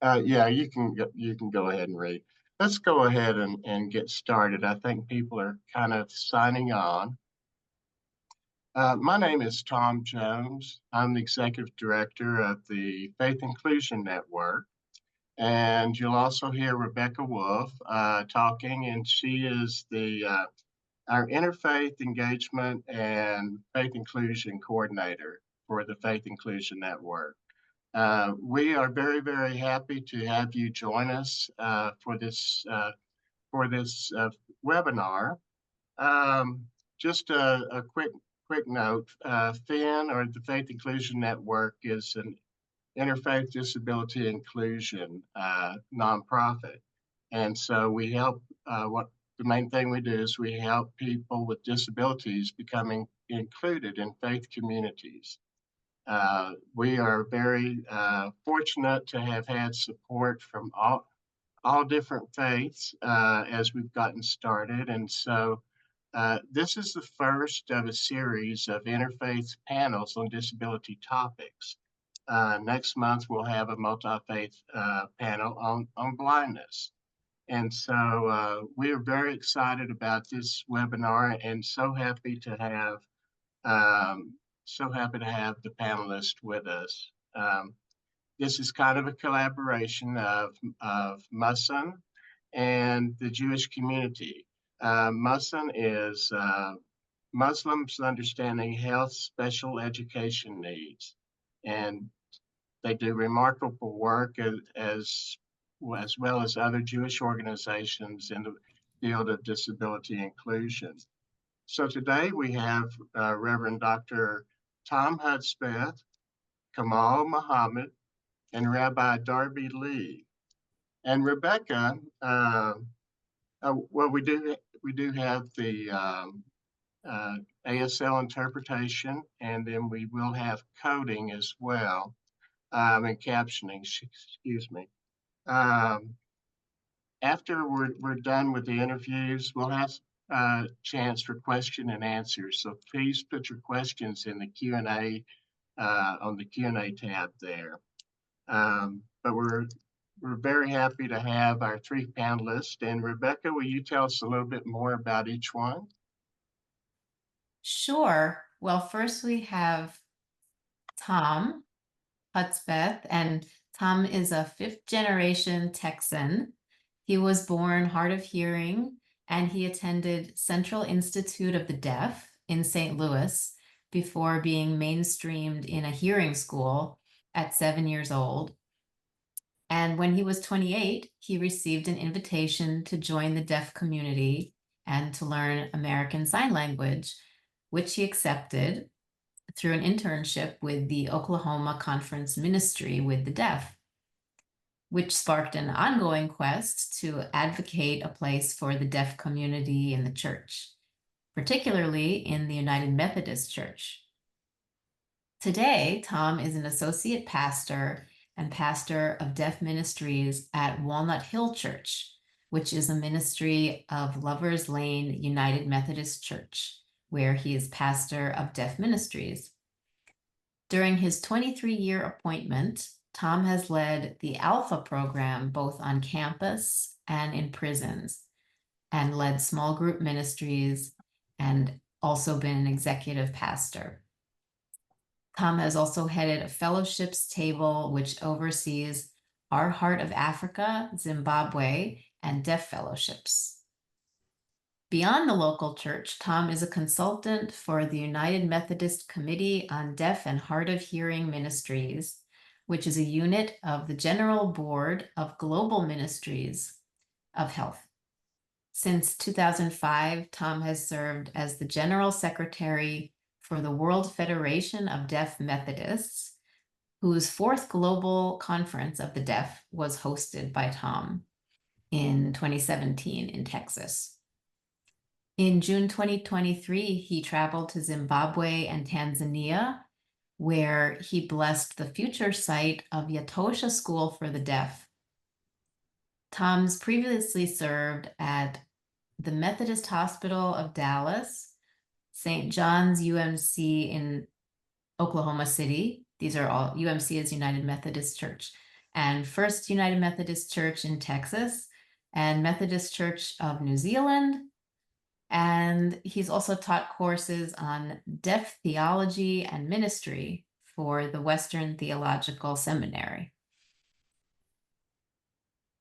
Yeah, you can go ahead and read. Let's go ahead and get started. I think people are kind of signing on. My name is Tom Jones. I'm the executive director of the Faith Inclusion Network, and you'll also hear Rebecca Wolf talking, and she is the our interfaith engagement and faith inclusion coordinator for the Faith Inclusion Network. We are very, very happy to have you join us for this webinar. Just a quick note: FIN, or the Faith Inclusion Network, is an interfaith disability inclusion nonprofit, and so we help. What the main thing we do is we help people with disabilities becoming included in faith communities. We are very fortunate to have had support from all different faiths as we've gotten started. And so this is the first of a series of interfaith panels on disability topics. Next month, we'll have a multi-faith panel on blindness. And so we are very excited about this webinar and so happy to have the panelists with us. This is kind of a collaboration of Musson and the Jewish community. Musson is Muslims Understanding Health Special Education Needs, and they do remarkable work as well as other Jewish organizations in the field of disability inclusion. So today we have Reverend Dr. Tom Hudspeth, Kamal Muhammad, and Rabbi Darby Lee. And Rebecca, well, we do have the ASL interpretation, and then we will have coding as well, and captioning. Excuse me. After we're done with the interviews, we'll have a chance for question and answers. So please put your questions in the Q&A on the Q&A tab there. But we're very happy to have our three panelists. And Rebecca, will you tell us a little bit more about each one? Sure. Well, first we have Tom Hudspeth, and Tom is a fifth-generation Texan. He was born hard of hearing, and he attended Central Institute of the Deaf in St. Louis before being mainstreamed in a hearing school at 7 years old. And when he was 28, he received an invitation to join the deaf community and to learn American Sign Language, which he accepted through an internship with the Oklahoma Conference Ministry with the Deaf, which sparked an ongoing quest to advocate a place for the deaf community in the church, particularly in the United Methodist Church. Today, Tom is an associate pastor and pastor of deaf ministries at Walnut Hill Church, which is a ministry of Lovers Lane United Methodist Church, where he is pastor of deaf ministries. During his 23-year appointment, Tom has led the Alpha program both on campus and in prisons, and led small group ministries and also been an executive pastor. Tom has also headed a fellowships table which oversees Our Heart of Africa, Zimbabwe, and deaf fellowships. Beyond the local church, Tom is a consultant for the United Methodist Committee on Deaf and Hard of Hearing Ministries, which is a unit of the General Board of Global Ministries of Health. Since 2005, Tom has served as the General Secretary for the World Federation of Deaf Methodists, whose fourth global conference of the deaf was hosted by Tom in 2017 in Texas. In June 2023, he traveled to Zimbabwe and Tanzania, where he blessed the future site of Yatosha School for the Deaf. Tom's previously served at the Methodist Hospital of Dallas, St. John's UMC in Oklahoma City. These are all, UMC is United Methodist Church, and First United Methodist Church in Texas and Methodist Church of New Zealand. And he's also taught courses on deaf theology and ministry for the Western Theological Seminary.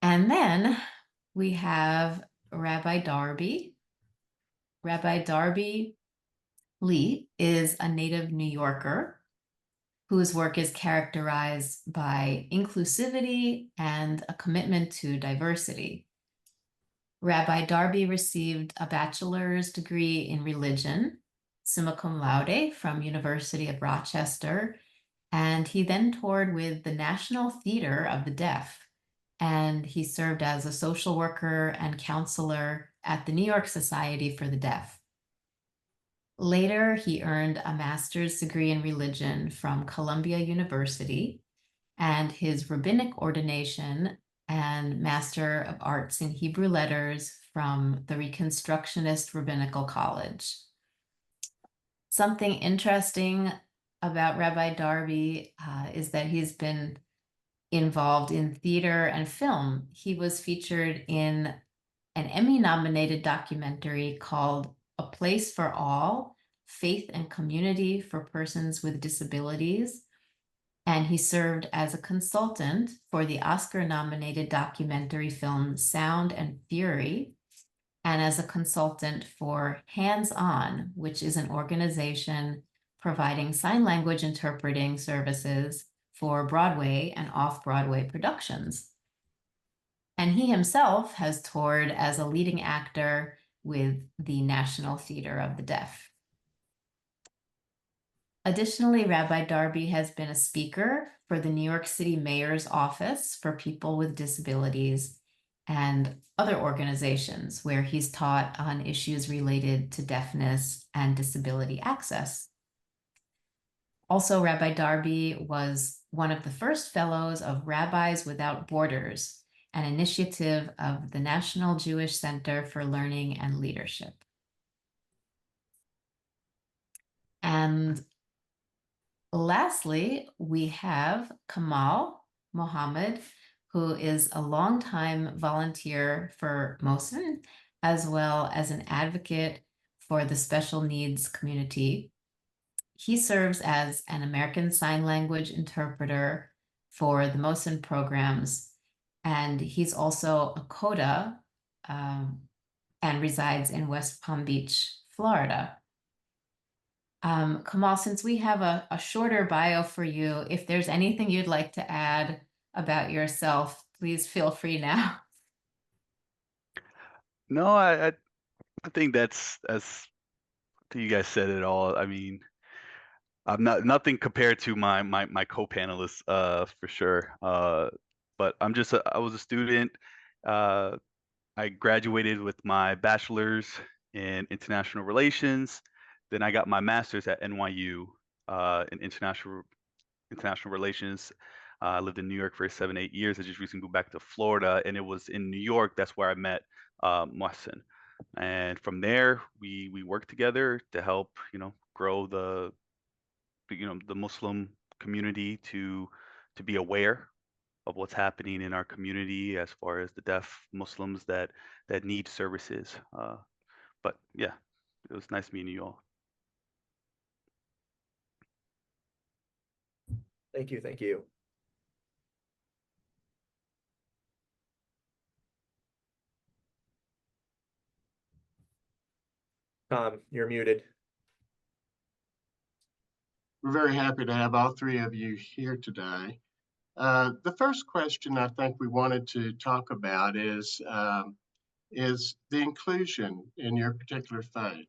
And then we have Rabbi Darby. Rabbi Darby Lee is a native New Yorker whose work is characterized by inclusivity and a commitment to diversity. Rabbi Darby received a bachelor's degree in religion, summa cum laude, from University of Rochester, and he then toured with the National Theater of the Deaf, and he served as a social worker and counselor at the New York Society for the Deaf. Later, he earned a master's degree in religion from Columbia University, and his rabbinic ordination and Master of Arts in Hebrew Letters from the Reconstructionist Rabbinical College. Something interesting about Rabbi Darby is that he's been involved in theater and film. He was featured in an Emmy-nominated documentary called A Place for All, Faith and Community for Persons with Disabilities. And he served as a consultant for the Oscar-nominated documentary film Sound and Fury, and as a consultant for Hands On, which is an organization providing sign language interpreting services for Broadway and off-Broadway productions. And he himself has toured as a leading actor with the National Theater of the Deaf. Additionally, Rabbi Darby has been a speaker for the New York City Mayor's Office for People with Disabilities and other organizations where he's taught on issues related to deafness and disability access. Also, Rabbi Darby was one of the first fellows of Rabbis Without Borders, an initiative of the National Jewish Center for Learning and Leadership. And lastly, we have Kamal Mohammed, who is a longtime volunteer for MOSIN, as well as an advocate for the special needs community. He serves as an American Sign Language interpreter for the MOSIN programs, and he's also a CODA and resides in West Palm Beach, Florida. Kamal, since we have a shorter bio for you, if there's anything you'd like to add about yourself, please feel free now. No, I think that's you guys said it all. I mean, I'm nothing compared to my co-panelists, for sure. But I was a student. I graduated with my bachelor's in international relations. Then I got my master's at NYU in international relations. I lived in New York for 7-8 years. I just recently moved back to Florida, and it was in New York. That's where I met Mohsen. And from there, we worked together to help, grow the Muslim community to be aware of what's happening in our community as far as the deaf Muslims that need services. But yeah, it was nice meeting you all. Thank you. Thank you. Tom, you're muted. We're very happy to have all three of you here today. The first question I think we wanted to talk about is the inclusion in your particular faith.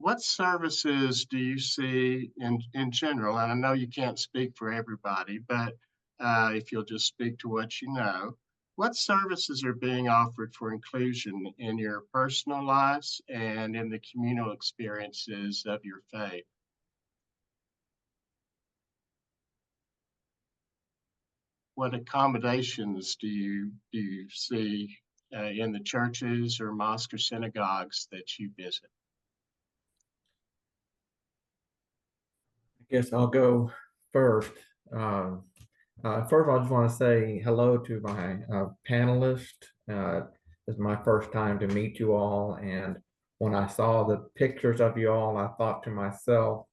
What services do you see in general? And I know you can't speak for everybody, but if you'll just speak to what you know, what services are being offered for inclusion in your personal lives and in the communal experiences of your faith? What accommodations do you see in the churches or mosques or synagogues that you visit? I guess I'll go first. First of all, I just want to say hello to my panelists. It's my first time to meet you all, and when I saw the pictures of you all, I thought to myself,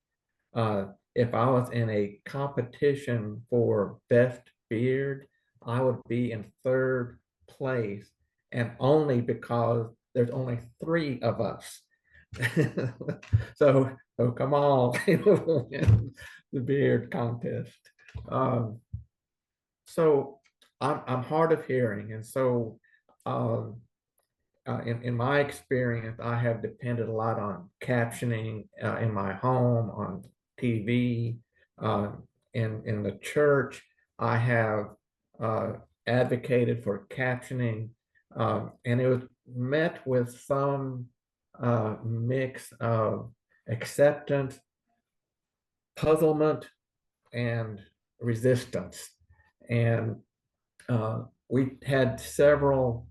if I was in a competition for best beard, I would be in third place, and only because there's only 3 of us. So come on, win the beard contest. Um, so I'm hard of hearing, and so um, in my experience, I have depended a lot on captioning in my home, on TV, uh, in the church. I have uh, advocated for captioning, and it was met with some mix of acceptance, puzzlement, and resistance. And we had several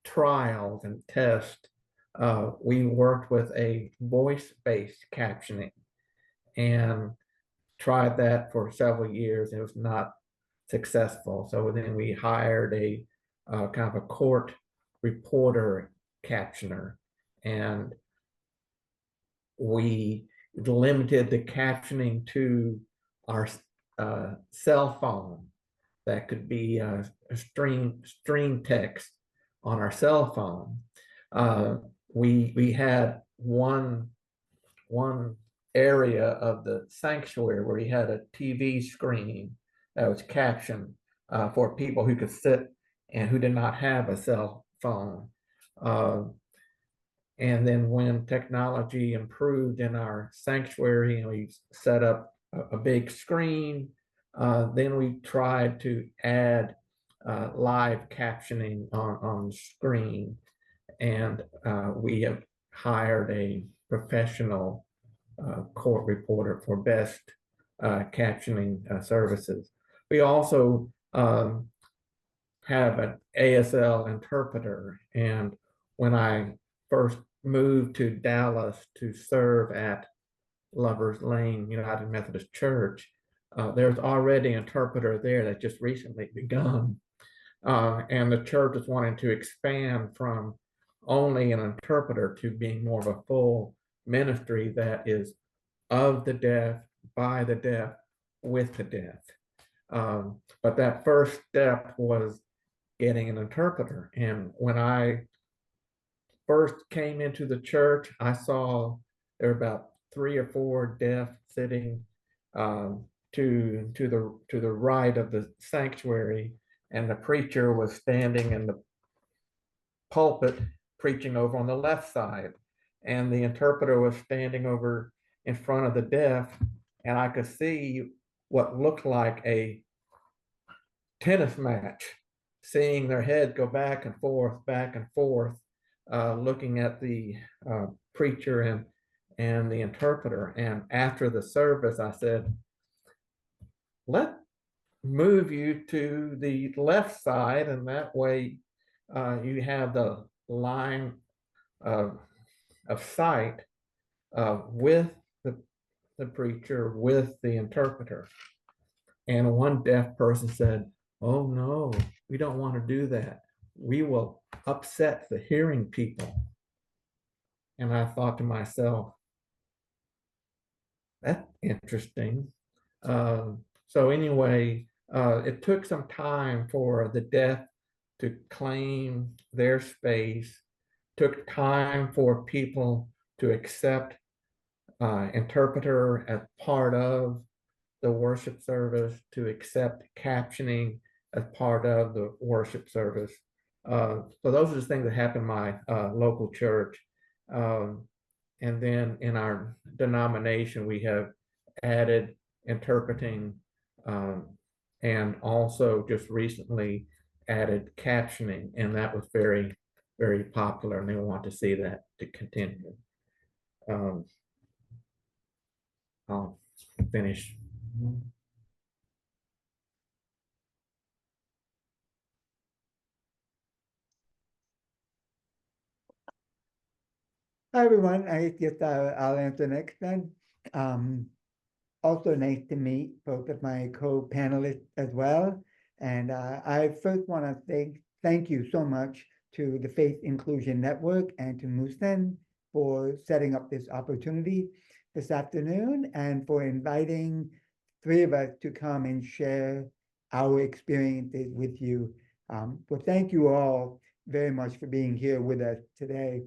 trials and tests. We worked with a voice-based captioning and tried that for several years. It was not successful. So then we hired a kind of a court reporter captioner, and we limited the captioning to our cell phone. That could be a stream text on our cell phone. We had one area of the sanctuary where we had a TV screen that was captioned for people who could sit and who did not have a cell phone. And then when technology improved in our sanctuary and we set up a big screen, then we tried to add live captioning on the screen. And we have hired a professional court reporter for best captioning services. We also have an ASL interpreter. And when I first moved to Dallas to serve at Lovers Lane United Methodist Church, there's already an interpreter there that just recently begun. And the church is wanting to expand from only an interpreter to being more of a full ministry that is of the deaf, by the deaf, with the deaf. But that first step was getting an interpreter. And when I first came into the church, I saw there were about 3 or 4 deaf sitting to the right of the sanctuary, and the preacher was standing in the pulpit preaching over on the left side, and the interpreter was standing over in front of the deaf, and I could see what looked like a tennis match, seeing their head go back and forth, looking at the preacher and the interpreter. And after the service, I said, let's move you to the left side, and that way you have the line of sight with the preacher, with the interpreter. And one deaf person said, oh no, we don't want to do that. We will upset the hearing people. And I thought to myself, that's interesting. So anyway, it took some time for the deaf to claim their space, took time for people to accept interpreter as part of the worship service, to accept captioning as part of the worship service. So those are the things that happen in my local church. And then in our denomination, we have added interpreting and also just recently added captioning, and that was very, very popular, and they want to see that to continue. I'll finish. Hi, everyone. I guess I'll answer next then. also nice to meet both of my co-panelists as well. And I first want to thank you so much to the Faith Inclusion Network and to Musen for setting up this opportunity this afternoon and for inviting three of us to come and share our experiences with you. So thank you all very much for being here with us today.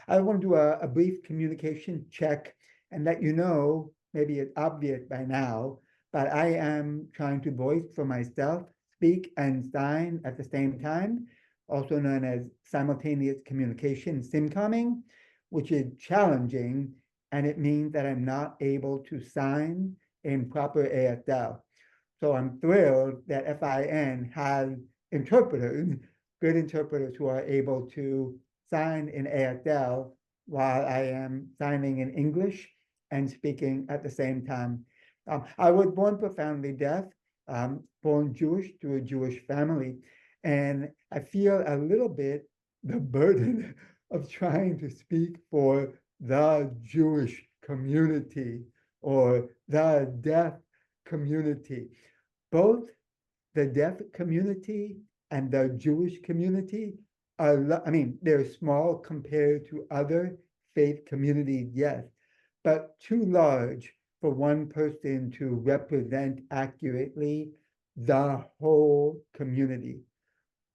I want to do a brief communication check and let you know, maybe it's obvious by now, but I am trying to voice for myself, speak and sign at the same time, also known as simultaneous communication, simcomming, which is challenging, and it means that I'm not able to sign in proper ASL. So I'm thrilled that FIN has interpreters, good interpreters who are able to sign in ASL while I am signing in English and speaking at the same time. I was born profoundly deaf, born Jewish to a Jewish family, and I feel a little bit the burden of trying to speak for the Jewish community or the deaf community. Both the deaf community and the Jewish community are, I mean, they're small compared to other faith communities, yes, but too large for one person to represent accurately the whole community.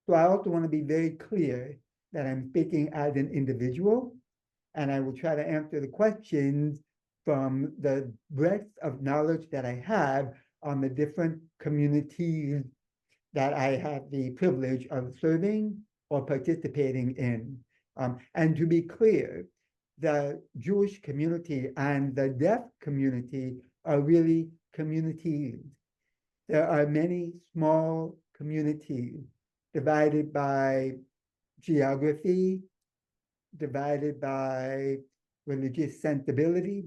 So I also want to be very clear that I'm speaking as an individual, and I will try to answer the questions from the breadth of knowledge that I have on the different communities that I have the privilege of serving or participating in. And to be clear, the Jewish community and the deaf community are really communities. There are many small communities divided by geography, divided by religious sensibility,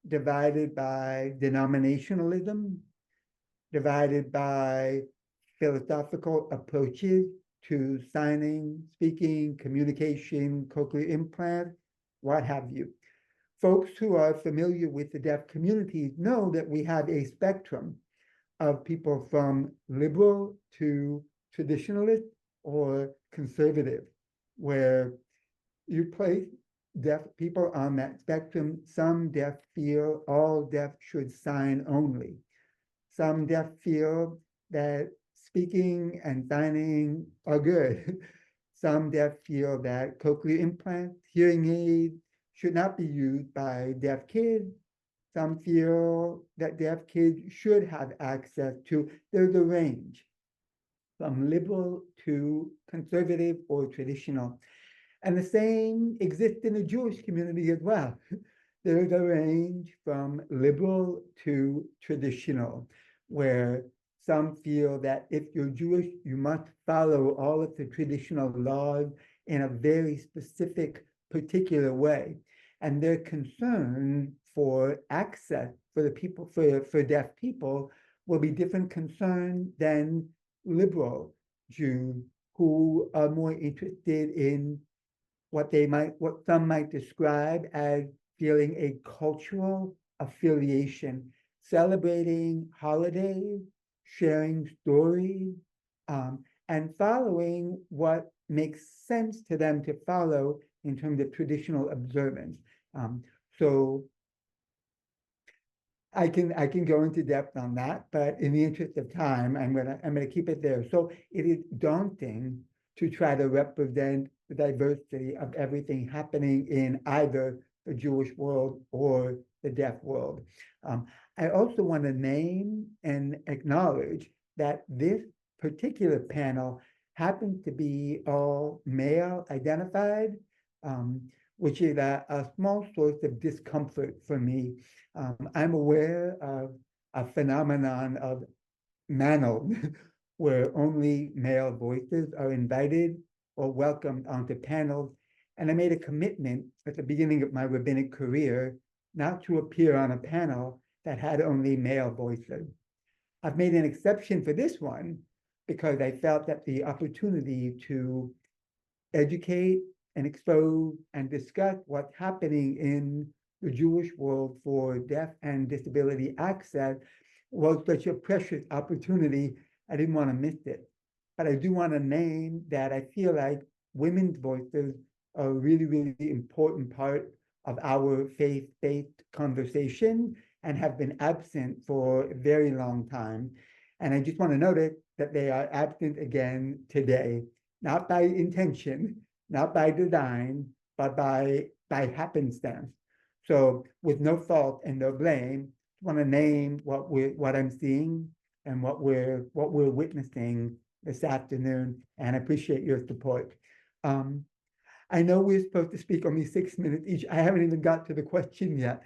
divided by denominationalism, divided by philosophical approaches to signing, speaking, communication, cochlear implant, what have you. Folks who are familiar with the deaf communities know that we have a spectrum of people from liberal to traditionalist or conservative, where you place deaf people on that spectrum. Some deaf feel all deaf should sign only. Some deaf feel that speaking and signing are good. Some deaf feel that cochlear implants, hearing aids should not be used by deaf kids. Some feel that deaf kids should have access to, there's a range from liberal to conservative or traditional. And the same exists in the Jewish community as well. There's a range from liberal to traditional, where some feel that if you're Jewish, you must follow all of the traditional laws in a very specific, particular way. And their concern for access for the people, for deaf people, will be different concern than liberal Jews who are more interested in what some might describe as feeling a cultural affiliation, celebrating holidays, sharing stories, and following what makes sense to them to follow in terms of traditional observance. So I can go into depth on that, but in the interest of time, I'm gonna keep it there. So it is daunting to try to represent the diversity of everything happening in either the Jewish world or the deaf world. I also want to name and acknowledge that this particular panel happens to be all male identified, which is a small source of discomfort for me. I'm aware of a phenomenon of manel, where only male voices are invited or welcomed onto panels. And I made a commitment at the beginning of my rabbinic career not to appear on a panel that had only male voices. I've made an exception for this one because I felt that the opportunity to educate and expose and discuss what's happening in the Jewish world for deaf and disability access was such a precious opportunity. I didn't want to miss it. But I do want to name that I feel like women's voices are a really, really important part of our faith-based conversation and have been absent for a very long time. And I just want to note it that they are absent again today, not by intention, not by design, but by happenstance. So with no fault and no blame, I want to name what I'm seeing and what we're witnessing this afternoon, and I appreciate your support. I know we're supposed to speak only 6 minutes each. I haven't even got to the question yet.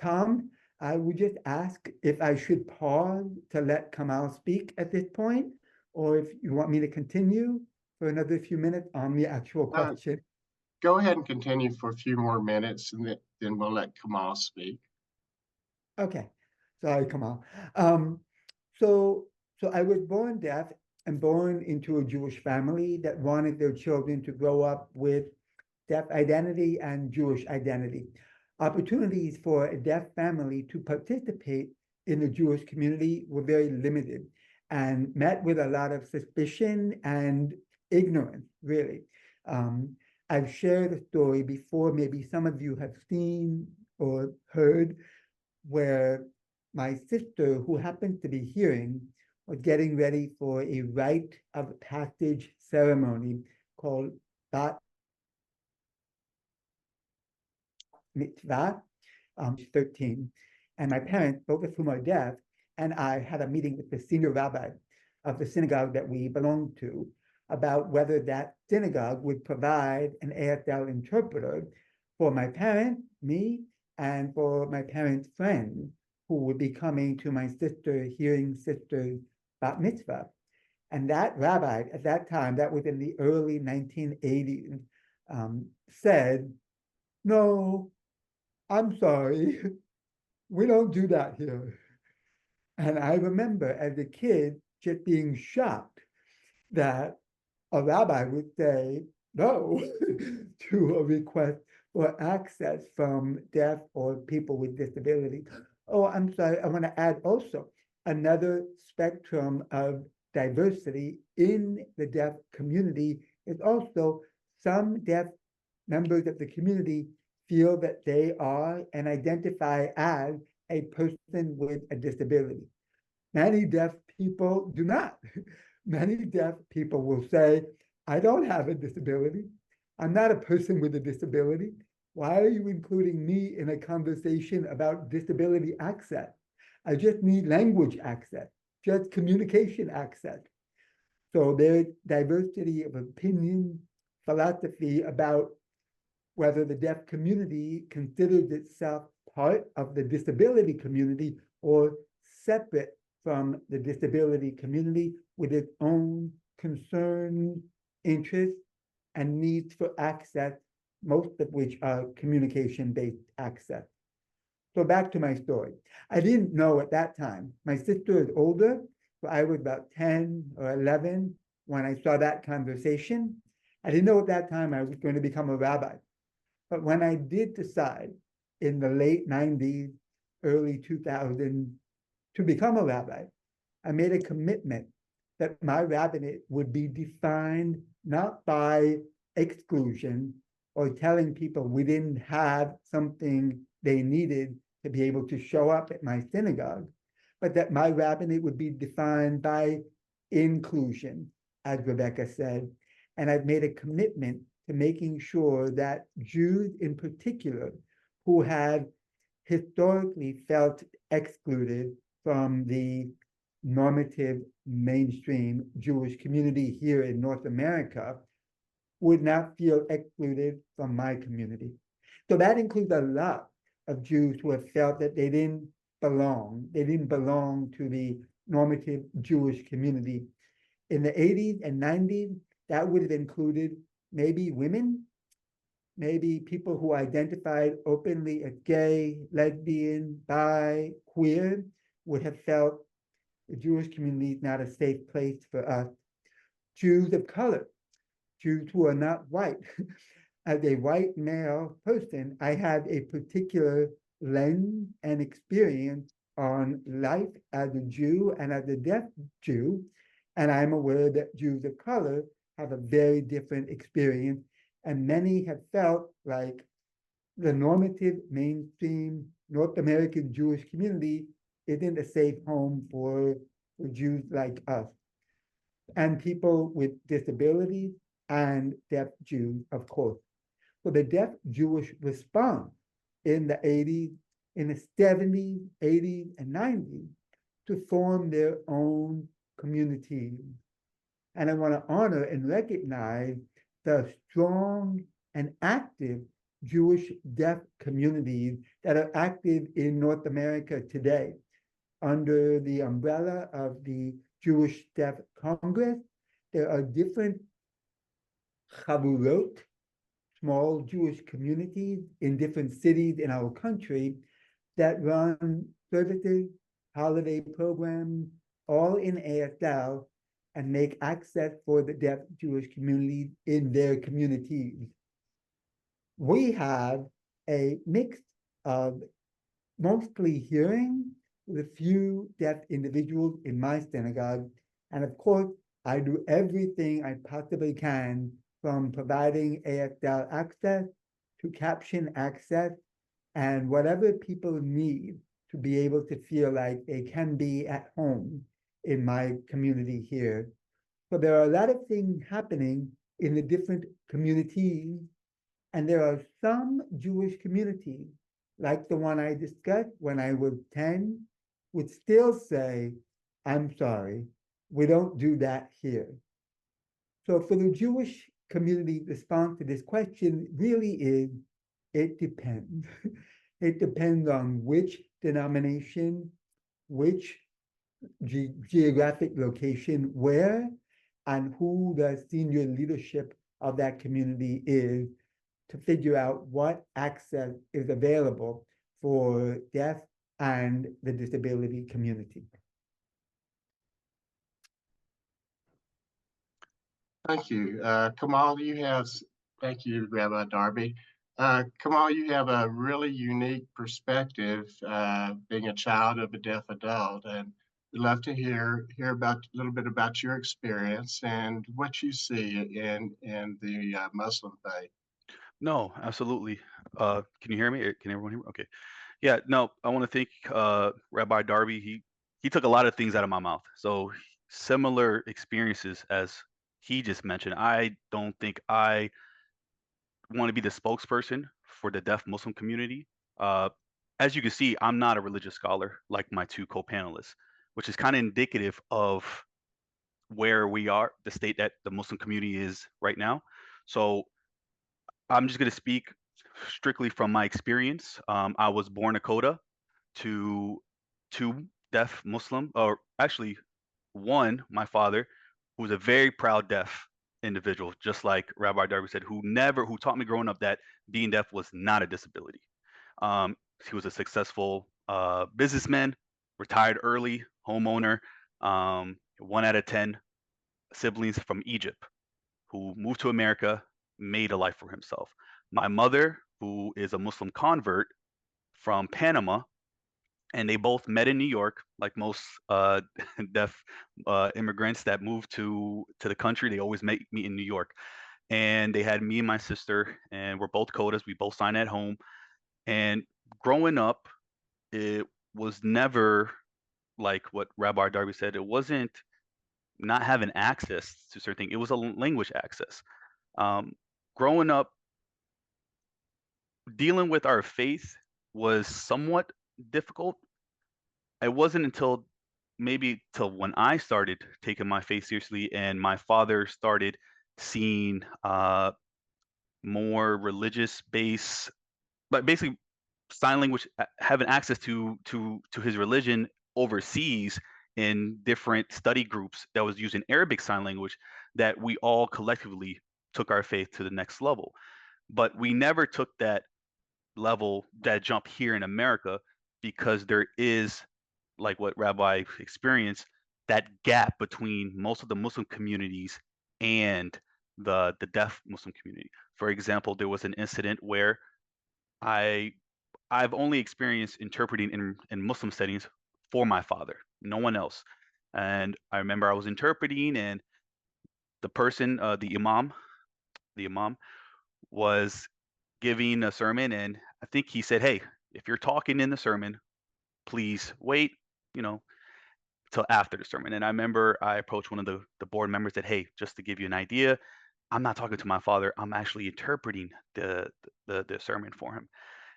Tom, I would just ask if I should pause to let Kamal speak at this point, or if you want me to continue for another few minutes on the actual question. Go ahead and continue for a few more minutes, and then we'll let Kamal speak. Okay, sorry, Kamal. So I was born deaf and born into a Jewish family that wanted their children to grow up with deaf identity and Jewish identity. Opportunities for a deaf family to participate in the Jewish community were very limited and met with a lot of suspicion and ignorance, really. I've shared a story before, maybe some of you have seen or heard, where my sister, who happens to be hearing, was getting ready for a rite of passage ceremony called Bat Mitzvah, 13. And my parents, both of whom are deaf, and I had a meeting with the senior rabbi of the synagogue that we belonged to about whether that synagogue would provide an ASL interpreter for my parents, me, and for my parents' friends who would be coming to my hearing sister's bat mitzvah. And that rabbi at that time, that was in the early 1980s, said, "No, I'm sorry, we don't do that here." And I remember as a kid just being shocked that a rabbi would say no to a request for access from deaf or people with disabilities. Oh, I'm sorry, I want to add also another spectrum of diversity in the deaf community is also some deaf members of the community feel that they are and identify as a person with a disability. Many deaf people do not. Many deaf people will say, "I don't have a disability. I'm not a person with a disability. Why are you including me in a conversation about disability access? I just need language access, just communication access." So there's diversity of opinion, philosophy about whether the deaf community considers itself part of the disability community or separate from the disability community with its own concerns, interests, and needs for access, most of which are communication-based access. So back to my story. I didn't know at that time. My sister is older, so I was about 10 or 11 when I saw that conversation. I didn't know at that time I was going to become a rabbi. But when I did decide in the late 90s, early 2000s, to become a rabbi, I made a commitment that my rabbinate would be defined not by exclusion or telling people we didn't have something they needed to be able to show up at my synagogue, but that my rabbinate would be defined by inclusion, as Rebecca said. And I've made a commitment to making sure that Jews in particular, who have historically felt excluded from the normative mainstream Jewish community here in North America, would not feel excluded from my community. So that includes a lot of Jews who have felt that they didn't belong. They didn't belong to the normative Jewish community. In the 80s and 90s, that would have included maybe women, maybe people who identified openly as gay, lesbian, bi, queer, would have felt the Jewish community is not a safe place for us. Jews of color, Jews who are not white, as a white male person, I have a particular lens and experience on life as a Jew and as a deaf Jew. And I'm aware that Jews of color have a very different experience. And many have felt like the normative mainstream North American Jewish community isn't a safe home for Jews like us and people with disabilities and deaf Jews, of course. So the deaf Jewish response in the 80s, in the 70s, 80s, and 90s to form their own communities. And I want to honor and recognize the strong and active Jewish deaf communities that are active in North America today. Under the umbrella of the Jewish Deaf Congress, there are different chavurot, small Jewish communities in different cities in our country that run services, holiday programs, all in ASL, and make access for the deaf Jewish community in their communities. We have a mix of mostly hearing with a few deaf individuals in my synagogue. And of course, I do everything I possibly can, from providing ASL access to caption access and whatever people need to be able to feel like they can be at home in my community here. So there are a lot of things happening in the different communities, and there are some Jewish communities, like the one I discussed when I was 10, would still say, I'm sorry, we don't do that here. So for the Jewish community response to this question really is, it depends. It depends on which denomination, which geographic location, where, and who the senior leadership of that community is, to figure out what access is available for deaf and the disability community. Thank you. Kamal, thank you, Rabbi Darby. Kamal, you have a really unique perspective, being a child of a deaf adult, and we'd love to hear about a little bit about your experience and what you see in the Muslim faith. No, absolutely. Can you hear me? Can everyone hear me? Okay. Yeah, no, I want to thank Rabbi Darby. He took a lot of things out of my mouth. So similar experiences as he just mentioned. I don't think I want to be the spokesperson for the deaf Muslim community. As you can see, I'm not a religious scholar like my two co-panelists, which is kind of indicative of where we are, the state that the Muslim community is right now. So I'm just going to speak strictly from my experience. I was born a coda to two deaf Muslim, or actually one, my father, who was a very proud deaf individual, just like Rabbi Darby said, who taught me growing up that being deaf was not a disability. He was a successful businessman, retired early, homeowner, 1 out of 10 siblings from Egypt who moved to America, made a life for himself. My mother, who is a Muslim convert from Panama, and they both met in New York, like most deaf immigrants that move to the country. They always meet in New York, and they had me and my sister, and we're both codas. We both signed at home, and growing up, it was never like what Rabbi Darby said. It wasn't not having access to certain things. It was a language access. Growing up, dealing with our faith was somewhat difficult. It wasn't until maybe till when I started taking my faith seriously and my father started seeing more religious base, but basically sign language, having access to his religion overseas in different study groups that was using Arabic sign language, that we all collectively took our faith to the next level. But we never took that jump here in America, because there is, like what Rabbi experienced, that gap between most of the Muslim communities and the deaf Muslim community. For example, there was an incident where I've only experienced interpreting in Muslim settings for my father, no one else. And I remember I was interpreting, and the person, the imam was giving a sermon, and I think he said, "Hey, if you're talking in the sermon, please wait, you know, till after the sermon." And I remember I approached one of the board members, said, "Hey, just to give you an idea, I'm not talking to my father. I'm actually interpreting the sermon for him."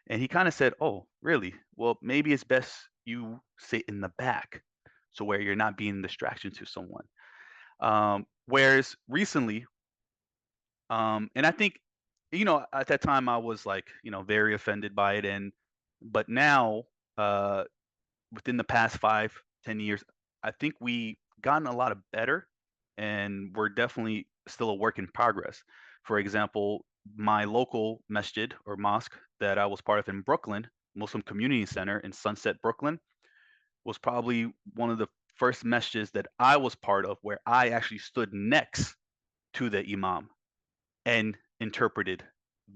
And he kind of said, "Oh, really? Well, maybe it's best you sit in the back, so where you're not being a distraction to someone." Whereas recently, and I think, at that time I was like, very offended by it, but now, uh, within the past 5, 10 years, I think we gotten a lot of better, and we're definitely still a work in progress. For example, my local masjid or mosque that I was part of in Brooklyn, Muslim Community Center in Sunset, Brooklyn, was probably one of the first masjids that I was part of where I actually stood next to the imam and interpreted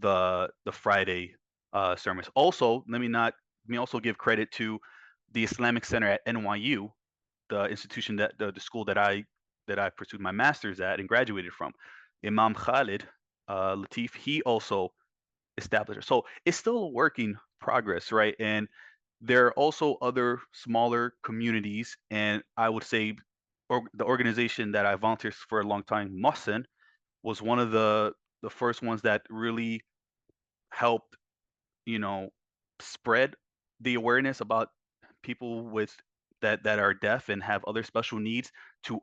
the Friday sermons. Also, let me also give credit to the Islamic Center at NYU, the institution the school that I pursued my master's at and graduated from. Imam Khalid Latif, he also established it. So it's still a working progress, right? And there are also other smaller communities, and I would say the organization that I volunteered for a long time, Mohsen, was one of the first ones that really helped, you know, spread the awareness about people with that are deaf and have other special needs to,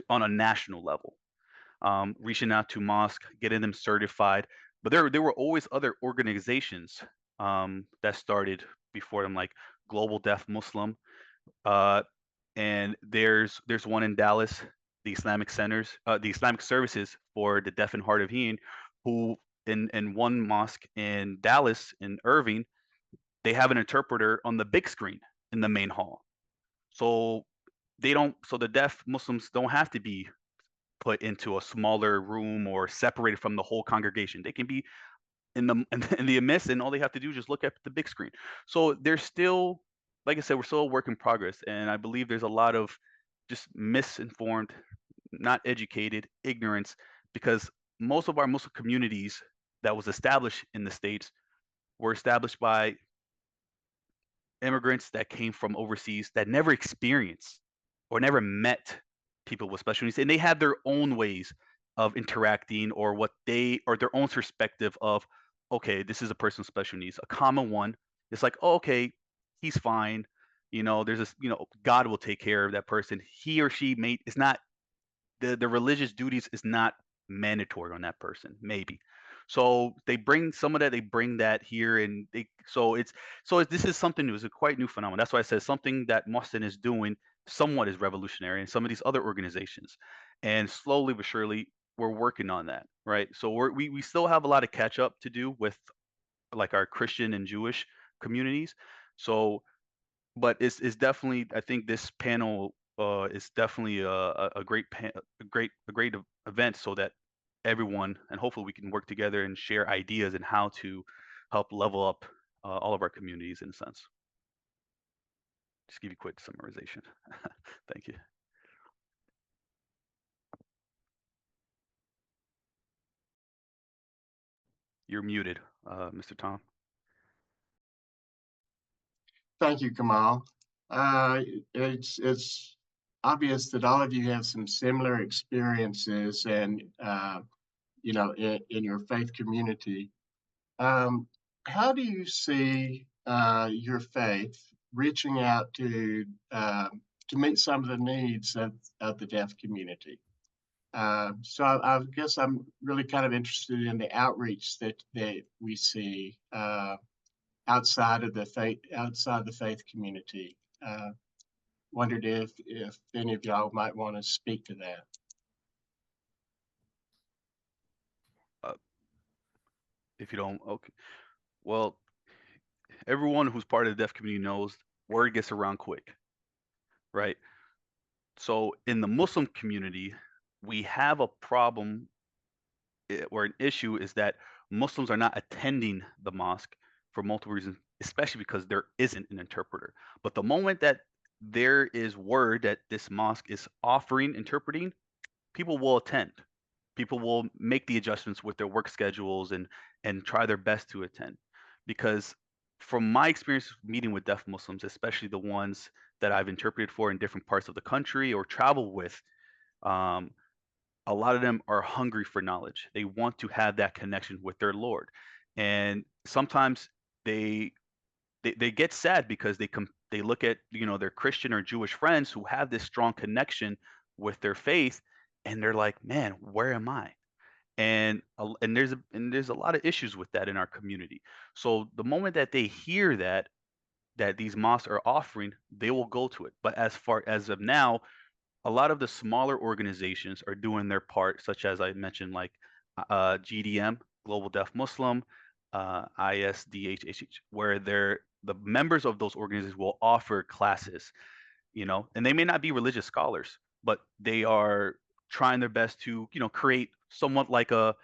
on a national level. Reaching out to mosque, getting them certified. But there were always other organizations that started before them, like Global Deaf Muslim, uh, and there's one in Dallas, the Islamic Services for the Deaf and Hard of Hearing, who in one mosque in Dallas in Irving, they have an interpreter on the big screen in the main hall. So so the deaf Muslims don't have to be put into a smaller room or separated from the whole congregation. They can be in the in the midst, and all they have to do is just look at the big screen. So there's still, like I said, we're still a work in progress, and I believe there's a lot of just misinformed, not educated ignorance, because most of our Muslim communities that was established in the States were established by immigrants that came from overseas that never experienced or never met people with special needs, and they had their own ways of interacting, or their own perspective of, okay, this is a person with special needs. A common one, it's like, oh, okay, he's fine, there's this, God will take care of that person. He or she may is not, the religious duties is not mandatory on that person, maybe. So they bring that here, and this is something new. It's a quite new phenomenon. That's why I said something that Mohsen is doing somewhat is revolutionary, and some of these other organizations, and slowly but surely we're working on that, right? So we still have a lot of catch up to do with, like, our Christian and Jewish communities. So, but it's definitely, I think this panel is definitely a great event, so that everyone, and hopefully we can work together and share ideas and how to help level up all of our communities in a sense. Just give you a quick summarization. Thank you. You're muted, Mr. Tom. Thank you, Kamal. It's obvious that all of you have some similar experiences, and in your faith community. How do you see your faith reaching out to meet some of the needs of the deaf community? So I guess I'm really kind of interested in the outreach that we see outside the faith community. Wondered if any of y'all might want to speak to that. If you don't, okay. Well, everyone who's part of the deaf community knows word gets around quick, right? So in the Muslim community, we have a problem or an issue is that Muslims are not attending the mosque for multiple reasons, especially because there isn't an interpreter. But the moment that there is word that this mosque is offering interpreting, people will attend. People will make the adjustments with their work schedules and try their best to attend. Because from my experience meeting with deaf Muslims, especially the ones that I've interpreted for in different parts of the country or travel with, um, a lot of them are hungry for knowledge. They want to have that connection with their Lord. And sometimes they they get sad because they look at, you know, their Christian or Jewish friends who have this strong connection with their faith, and they're like, man, where am I? And there's a lot of issues with that in our community. So the moment that they hear that these mosques are offering, they will go to it. But as far as of now, a lot of the smaller organizations are doing their part, such as I mentioned, like GDM, Global Deaf Muslim, ISDHH, where the members of those organizations will offer classes, you know, and they may not be religious scholars, but they are trying their best to, you know, create somewhat like a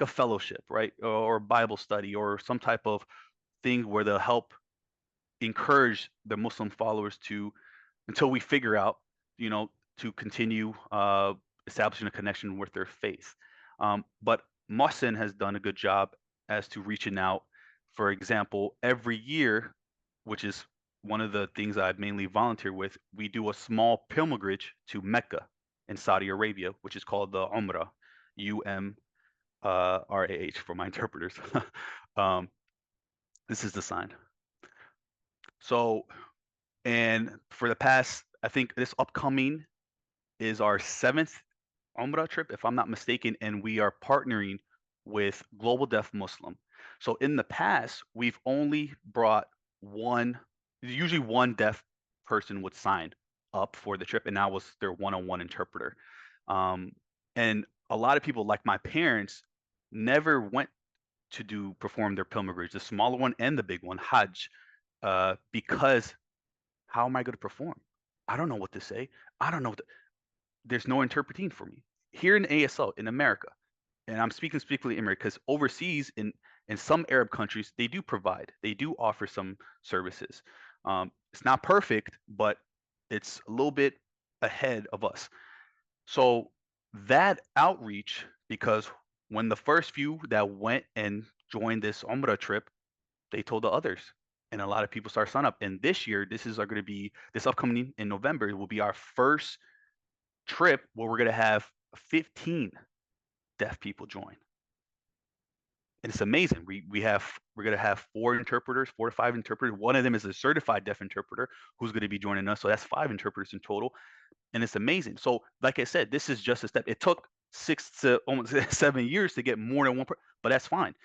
fellowship, right, or Bible study or some type of thing where they'll help encourage the Muslim followers to, until we figure out, you know, to continue establishing a connection with their faith. But Mohsen has done a good job as to reaching out. For example, every year, which is one of the things I've mainly volunteered with, we do a small pilgrimage to Mecca in Saudi Arabia, which is called the Umrah, UMRAH for my interpreters. um, this is the sign. So, and for the past, I think this upcoming is our 7th Umrah trip, if I'm not mistaken, and we are partnering with Global Deaf Muslim. So in the past, we've only brought usually one deaf person would sign up for the trip, and that was their one-on-one interpreter. And a lot of people, like my parents, never went to perform their pilgrimage, the smaller one and the big one, Hajj, because how am I going to perform? I don't know what to say. I don't know there's no interpreting for me here in ASL in America, and I'm speaking specifically America because overseas in some Arab countries they do offer some services. It's not perfect, but it's a little bit ahead of us. So that outreach, because when the first few that went and joined this Umrah trip, they told the others, and a lot of people start signing up. And this year, this upcoming in November will be our first trip where we're going to have 15 deaf people join. And it's amazing. We're going to have 4 to 5 interpreters. One of them is a certified deaf interpreter who's going to be joining us. So that's 5 interpreters in total. And it's amazing. So like I said, this is just a step. It took 6 to almost 7 years to get more than one person, but that's fine.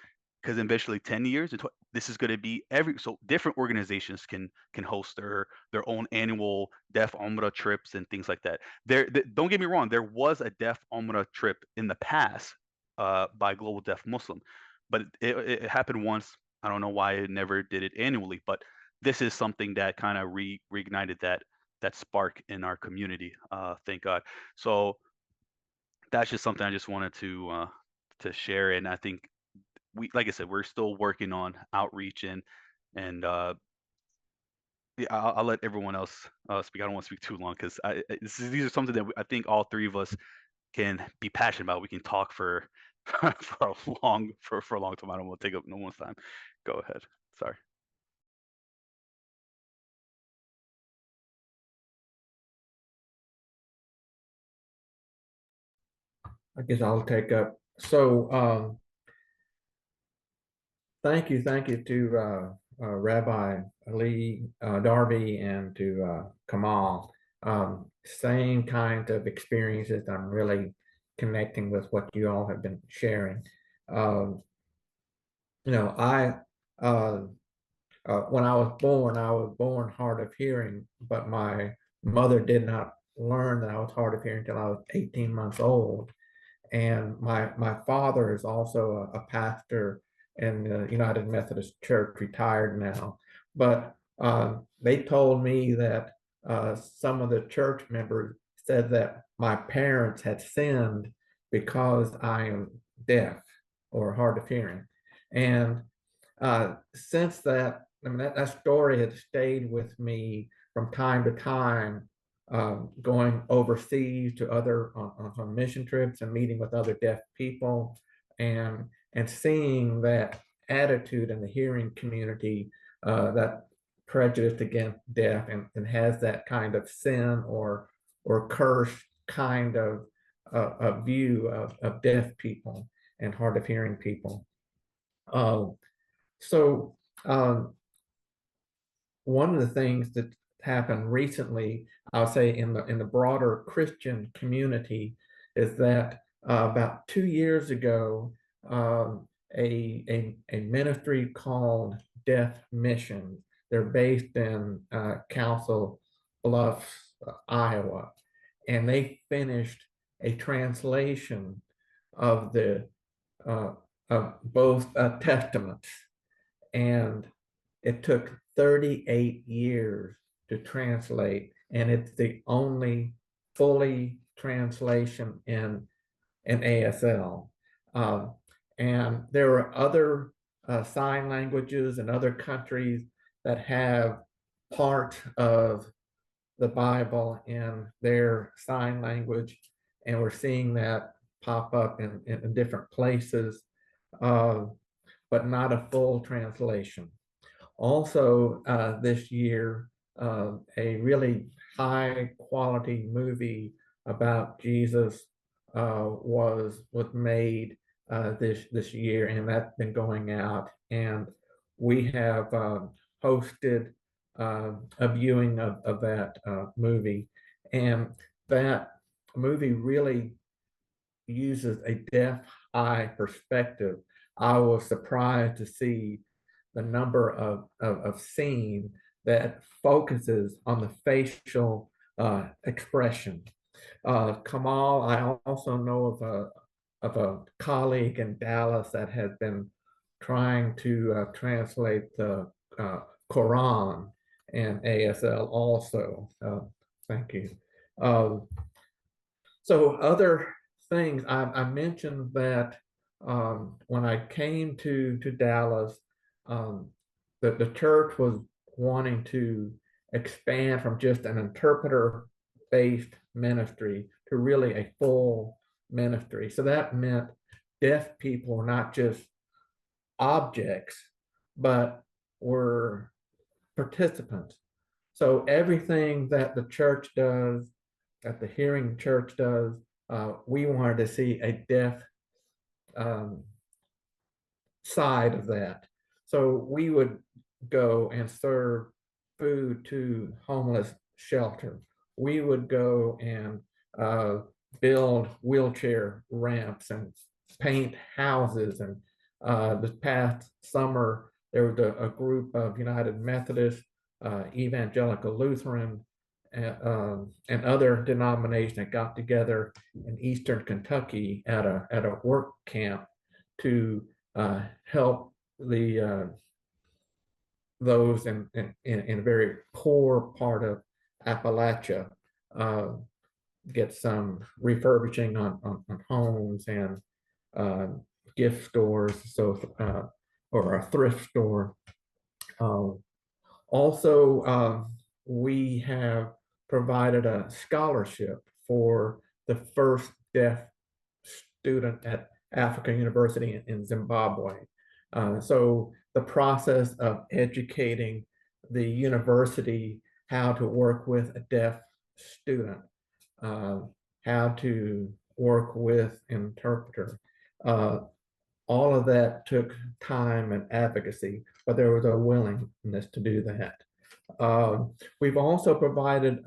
Because eventually 10 years, this is going to be so different organizations can host their own annual deaf Umrah trips and things like that. Don't get me wrong, there was a deaf Umrah trip in the past by Global Deaf Muslim, but it happened once. I don't know why it never did it annually, but this is something that kind of reignited that spark in our community. Thank God. So that's just something I just wanted to share, and I think like I said, we're still working on outreach and yeah, I'll let everyone else speak. I don't want to speak too long because these are something that I think all 3 of us can be passionate about. We can talk for for a long time. I don't want to take up no one's time. Go ahead. Sorry. I guess I'll take up. So thank you to Rabbi Ali Darby and to Kamal. Same kind of experiences. I'm really connecting with what you all have been sharing. You know, when I was born hard of hearing, but my mother did not learn that I was hard of hearing until I was 18 months old. And my father is also a pastor in the United Methodist Church, retired now. But they told me that some of the church members said that my parents had sinned because I am deaf. or hard of hearing. And since that, I mean, that story has stayed with me from time to time, going overseas to on mission trips and meeting with other deaf people, and seeing that attitude in the hearing community, that prejudice against deaf, and has that kind of sin or curse kind of a view of deaf people and hard of hearing people. So one of the things that happened recently, I'll say in the broader Christian community, is that about 2 years ago, a ministry called Deaf Mission. They're based in Council Bluffs, Iowa, and they finished a translation of the of both testaments, and it took 38 years to translate, and it's the only fully translation in ASL. And there are other sign languages in other countries that have part of the Bible in their sign language, and we're seeing that pop up in different places, but not a full translation. Also, this year, a really high quality movie about Jesus was made this year, and that's been going out, and we have hosted a viewing of that movie, and that movie really uses a deaf eye perspective. I was surprised to see the number of scenes that focuses on the facial expression. Kamal, I also know of a colleague in Dallas that has been trying to translate the Quran and ASL also. Thank you. So other things, I mentioned that when I came to Dallas, that the church was wanting to expand from just an interpreter-based ministry to really a full ministry. So that meant deaf people were not just objects, but were participants. So everything that the church does, that the hearing church does, we wanted to see a deaf side of that. So we would go and serve food to homeless shelter. We would go and build wheelchair ramps and paint houses. And this past summer, there was a group of United Methodist, Evangelical Lutheran, and other denominations that got together in Eastern Kentucky at a work camp to help those in a very poor part of Appalachia get some refurbishing on homes and gift stores, so or a thrift store. Also, we have provided a scholarship for the first deaf student at African University in Zimbabwe. So the process of educating the university how to work with a deaf student, how to work with an interpreter, all of that took time and advocacy, but there was a willingness to do that. We've also provided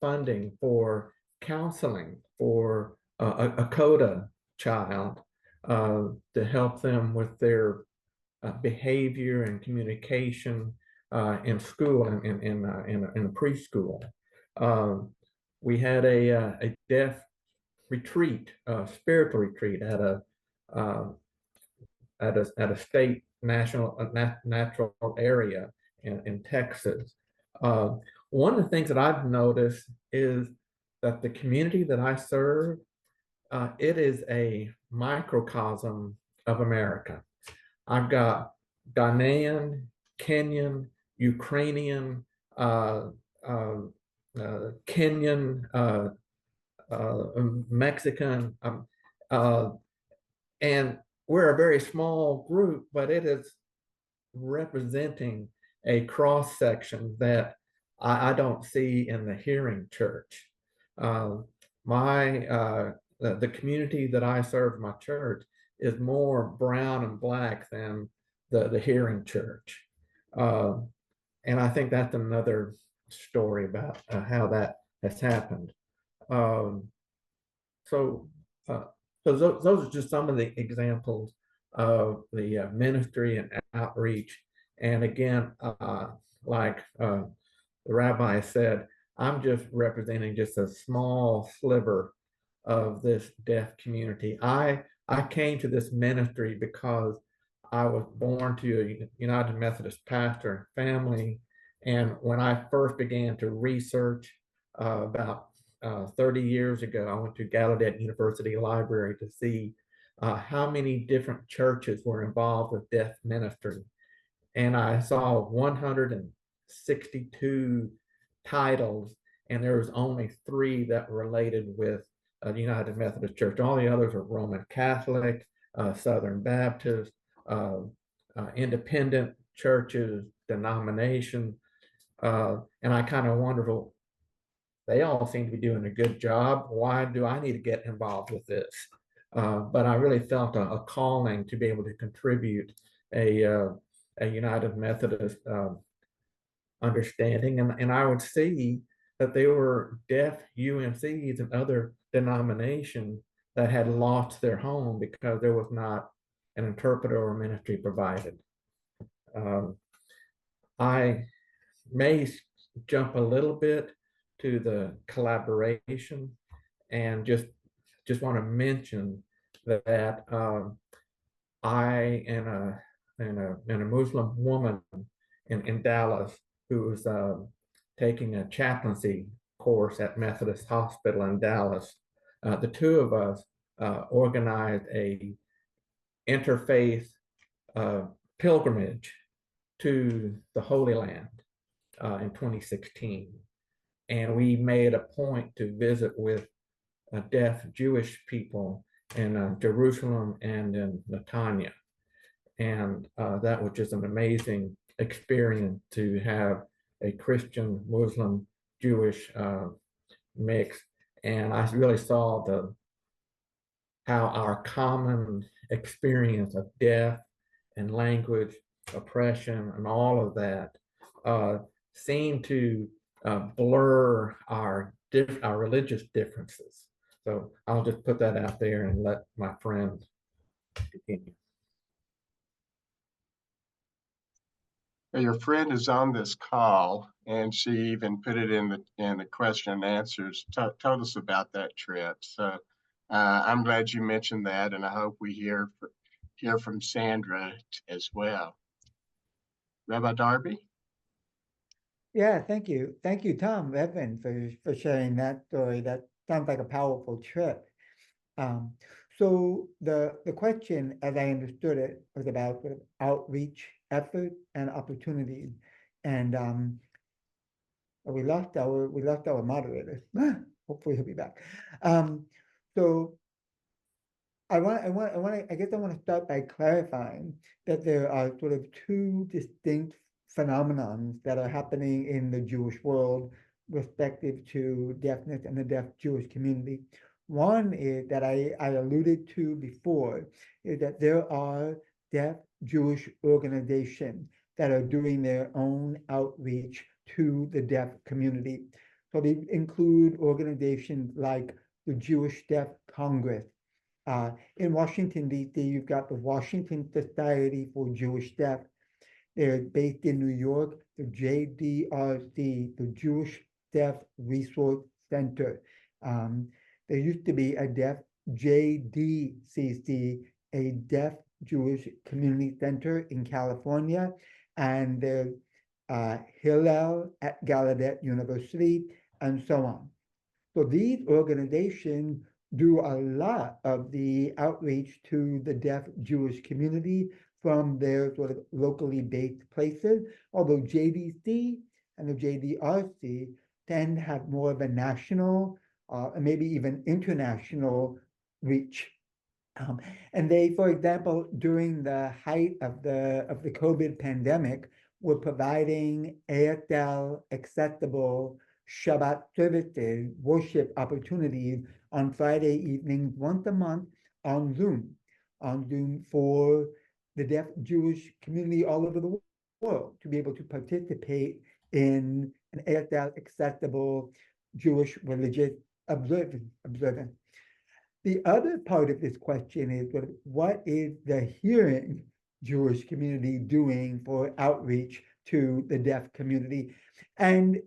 funding for counseling for a CODA child to help them with their behavior and communication in school and in preschool. We had a deaf retreat, spiritual retreat at a state natural area in Texas. One of the things that I've noticed is that the community that I serve, it is a microcosm of America. I've got Ghanaian, Kenyan, Ukrainian, Kenyan, Mexican, and we're a very small group, but it is representing a cross section that I don't see in the Hearing Church. The community that I serve, my church, is more brown and black than the Hearing Church. And I think that's another story about how that has happened. So those are just some of the examples of the ministry and outreach. And again, like the rabbi said, I'm just representing just a small sliver of this deaf community. I came to this ministry because I was born to a United Methodist pastor and family. And when I first began to research about 30 years ago, I went to Gallaudet University Library to see how many different churches were involved with deaf ministry. And I saw 162 titles, and there was only 3 that related with the United Methodist Church. All the others are Roman Catholic, Southern Baptist, independent churches, denomination. And I kind of wondered, well, they all seem to be doing a good job. Why do I need to get involved with this? But I really felt a calling to be able to contribute a United Methodist understanding. And I would see that there were deaf UMCs and other denominations that had lost their home because there was not an interpreter or ministry provided. I may jump a little bit to the collaboration and just want to mention that I and a Muslim woman in Dallas who was taking a chaplaincy course at Methodist Hospital in Dallas. The two of us organized a interfaith pilgrimage to the Holy Land in 2016. And we made a point to visit with deaf Jewish people in Jerusalem and in Netanya. And that was just an amazing experience to have a Christian, Muslim, Jewish mix. And I really saw how our common experience of death and language, oppression, and all of that seemed to blur our religious differences. So I'll just put that out there and let my friend continue. Your friend is on this call, and she even put it in the question and answers. Told us about that trip. So I'm glad you mentioned that, and I hope we hear from Sandra as well. Rabbi Darby? Yeah, thank you. Thank you, Tom Evan, for sharing that story. That sounds like a powerful trip. So the question, as I understood it, was about sort of outreach effort and opportunities. And we lost our moderator. Hopefully he'll be back. So I guess I want to start by clarifying that there are sort of 2 distinct phenomenons that are happening in the Jewish world respective to deafness and the deaf Jewish community. One is that I alluded to before, is that there are deaf Jewish organizations that are doing their own outreach to the deaf community. So they include organizations like the Jewish Deaf Congress. In Washington, D.C., you've got the Washington Society for Jewish Deaf. They're based in New York, the JDRC, the Jewish Deaf Resource Center. There used to be a deaf JDCC, a deaf Jewish community center in California, and there's Hillel at Gallaudet University, and so on. So these organizations do a lot of the outreach to the deaf Jewish community from their sort of locally based places, although JDC and the JDRC tend to have more of a national and maybe even international reach. And they, for example, during the height of the COVID pandemic, were providing ASL accessible Shabbat services, worship opportunities on Friday evenings once a month on Zoom for the deaf Jewish community all over the world to be able to participate in an ASL accessible Jewish religious observance. The other part of this question is what is the hearing Jewish community doing for outreach to the deaf community? And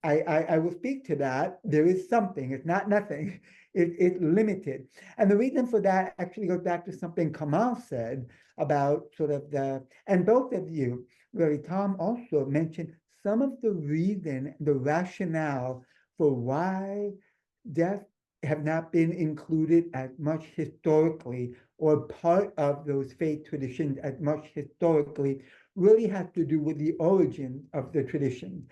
I will speak to that. There is something, it's not nothing, it's limited. And the reason for that actually goes back to something Kamal said about sort of and both of you, really, Tom also mentioned some of the reason, the rationale for why deaf have not been included as much historically or part of those faith traditions as much historically really has to do with the origin of the tradition.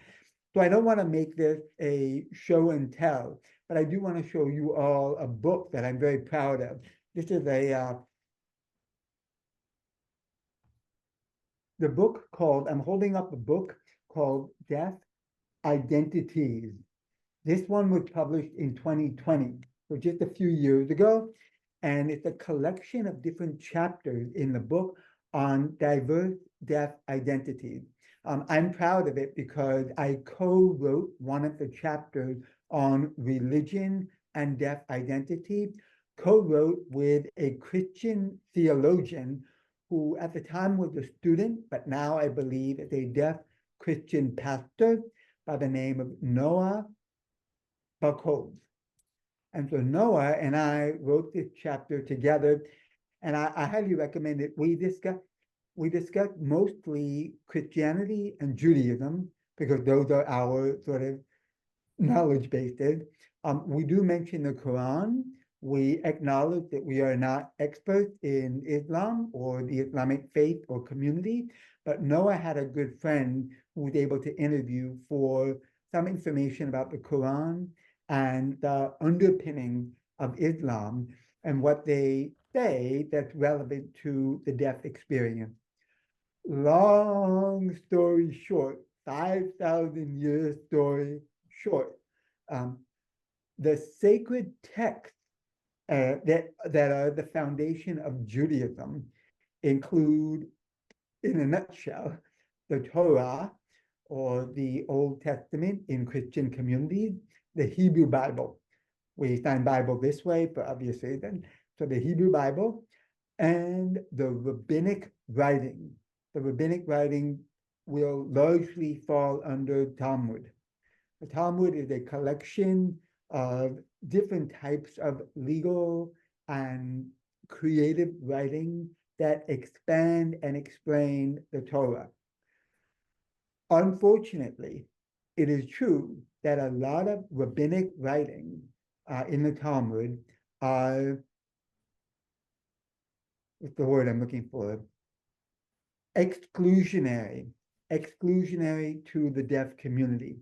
So I don't want to make this a show and tell, but I do want to show you all a book that I'm very proud of. This is the book called, I'm holding up a book called Deaf Identities. This one was published in 2020, so just a few years ago, and it's a collection of different chapters in the book on diverse deaf identities. I'm proud of it because I co-wrote one of the chapters on religion and deaf identity, co-wrote with a Christian theologian who at the time was a student, but now I believe is a deaf Christian pastor by the name of Noah Buckholz. And so Noah and I wrote this chapter together, and I highly recommend it. We discuss mostly Christianity and Judaism because those are our sort of knowledge bases. We do mention the Quran. We acknowledge that we are not experts in Islam or the Islamic faith or community, but Noah had a good friend who was able to interview for some information about the Quran and the underpinning of Islam and what they say that's relevant to the deaf experience. Long story short, 5,000 year story short, the sacred texts that are the foundation of Judaism include, in a nutshell, the Torah, or the Old Testament in Christian communities, the Hebrew Bible. We sign Bible this way for obvious reasons. So the Hebrew Bible and the rabbinic writing. The rabbinic writing will largely fall under Talmud. The Talmud is a collection of different types of legal and creative writing that expand and explain the Torah. Unfortunately, it is true that a lot of rabbinic writing in the Talmud are, what's the word I'm looking for? Exclusionary to the deaf community.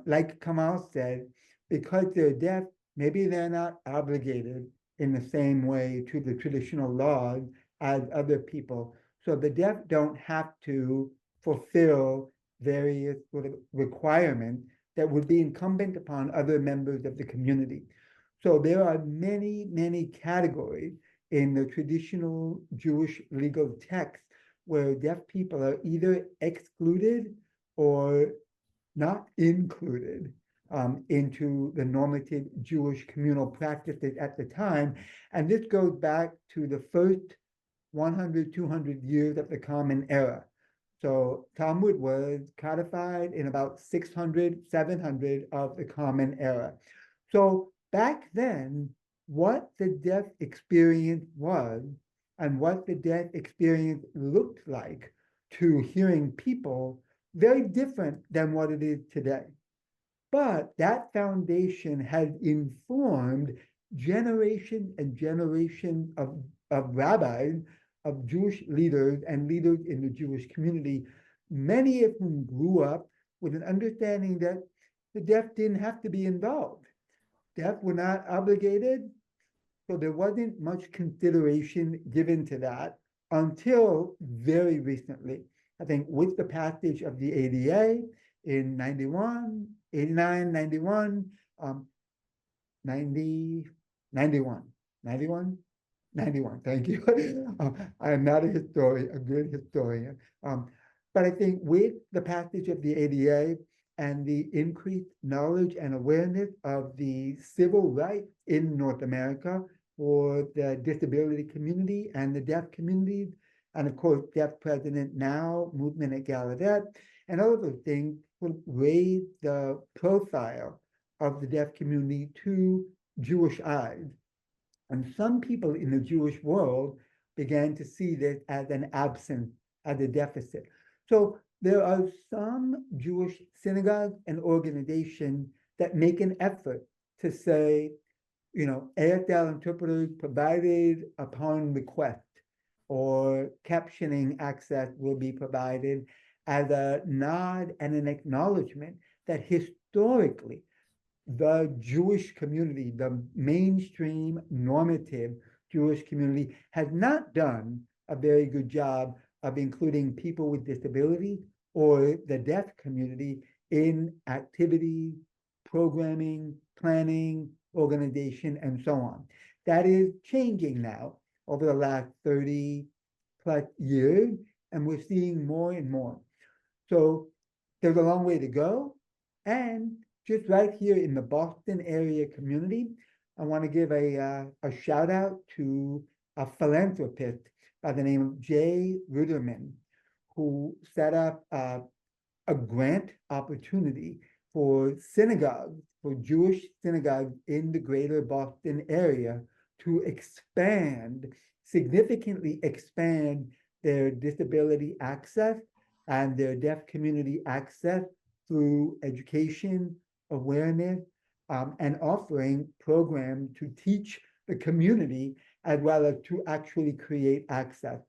Like Kamal said, because they're deaf, maybe they're not obligated in the same way to the traditional laws as other people. So the deaf don't have to fulfill various sort of requirements that would be incumbent upon other members of the community. So there are many, many categories in the traditional Jewish legal text where deaf people are either excluded or not included into the normative Jewish communal practices at the time. And this goes back to the first 100, 200 years of the Common Era. So Talmud was codified in about 600, 700 of the Common Era. So back then, what the deaf experience was and what the deaf experience looked like to hearing people, very different than what it is today. But that foundation has informed generation and generation of rabbis, of Jewish leaders and leaders in the Jewish community, many of whom grew up with an understanding that the deaf didn't have to be involved. Deaf were not obligated, so there wasn't much consideration given to that until very recently. I think with the passage of the ADA in 91, 89, 91, 90, 91, 91, 91, thank you. I am not a historian, a good historian. But I think with the passage of the ADA and the increased knowledge and awareness of the civil rights in North America for the disability community and the deaf community, and of course, Deaf President Now, movement at Gallaudet, and all of those things will raise the profile of the deaf community to Jewish eyes. And some people in the Jewish world began to see this as an absence, as a deficit. So there are some Jewish synagogues and organizations that make an effort to say, you know, ASL interpreters provided upon request, or captioning access will be provided as a nod and an acknowledgement that historically the Jewish community, the mainstream normative Jewish community, has not done a very good job of including people with disability or the deaf community in activities, programming, planning, organization, and so on. That is changing now over the last 30 plus years, and we're seeing more and more. So there's a long way to go. And just right here in the Boston area community, I want to give a shout out to a philanthropist by the name of Jay Ruderman, who set up a grant opportunity for synagogues, for Jewish synagogues in the greater Boston area to expand, significantly expand their disability access and their deaf community access through education, awareness, and offering programs to teach the community as well as to actually create access.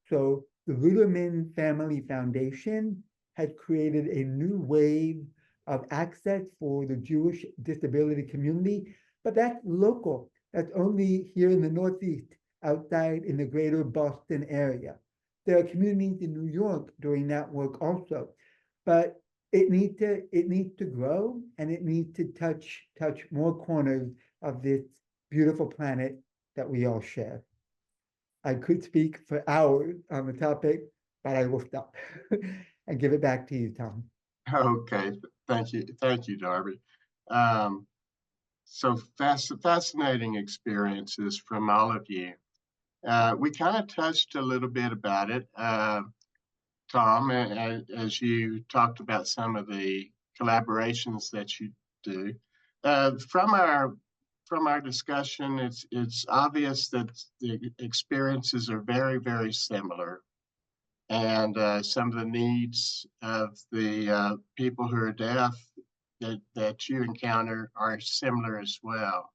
So the Ruderman Family Foundation has created a new wave of access for the Jewish disability community, but that's local. That's only here in the Northeast, outside in the greater Boston area. There are communities in New York doing that work also, but it needs to grow, and it needs to touch more corners of this beautiful planet that we all share. I could speak for hours on the topic, but I will stop and give it back to you, Tom. Okay, thank you, Darby. So fascinating experiences from all of you. We kind of touched a little bit about it, Tom, as you talked about some of the collaborations that you do. From our discussion, it's obvious that the experiences are very, very similar, and some of the needs of the people who are deaf that you encounter are similar as well.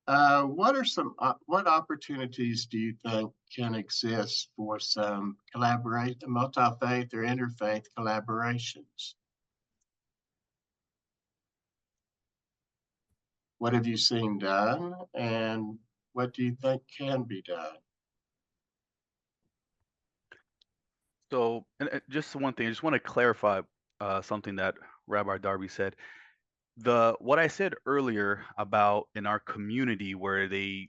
What opportunities do you think can exist for some multi-faith or interfaith collaborations? What have you seen done, and what do you think can be done? So, and just one thing, I just want to clarify something that Rabbi Darby said. What I said earlier about in our community where they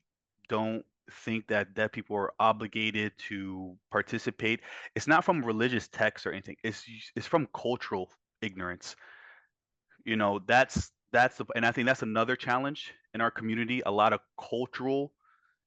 don't think that deaf people are obligated to participate, it's not from religious texts or anything. It's from cultural ignorance. You know, and I think that's another challenge in our community, a lot of cultural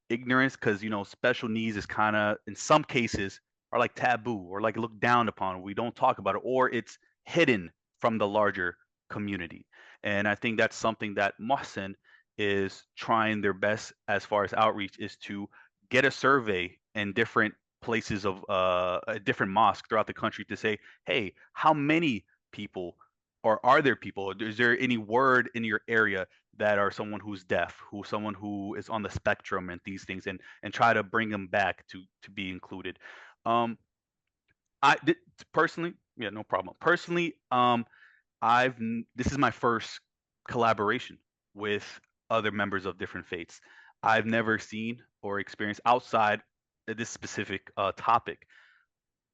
ignorance, because special needs is kind of in some cases are like taboo or like looked down upon. We don't talk about it, or it's hidden from the larger community. And I think that's something that Mohsen is trying their best as far as outreach, is to get a survey in different places of a different mosque throughout the country to say, hey, how many people or are there people? Is there any word in your area that are someone who's deaf, someone who is on the spectrum and these things, and try to bring them back to be included. I did personally, yeah, no problem. Personally, this is my first collaboration with other members of different faiths. I've never seen or experienced outside of this specific topic.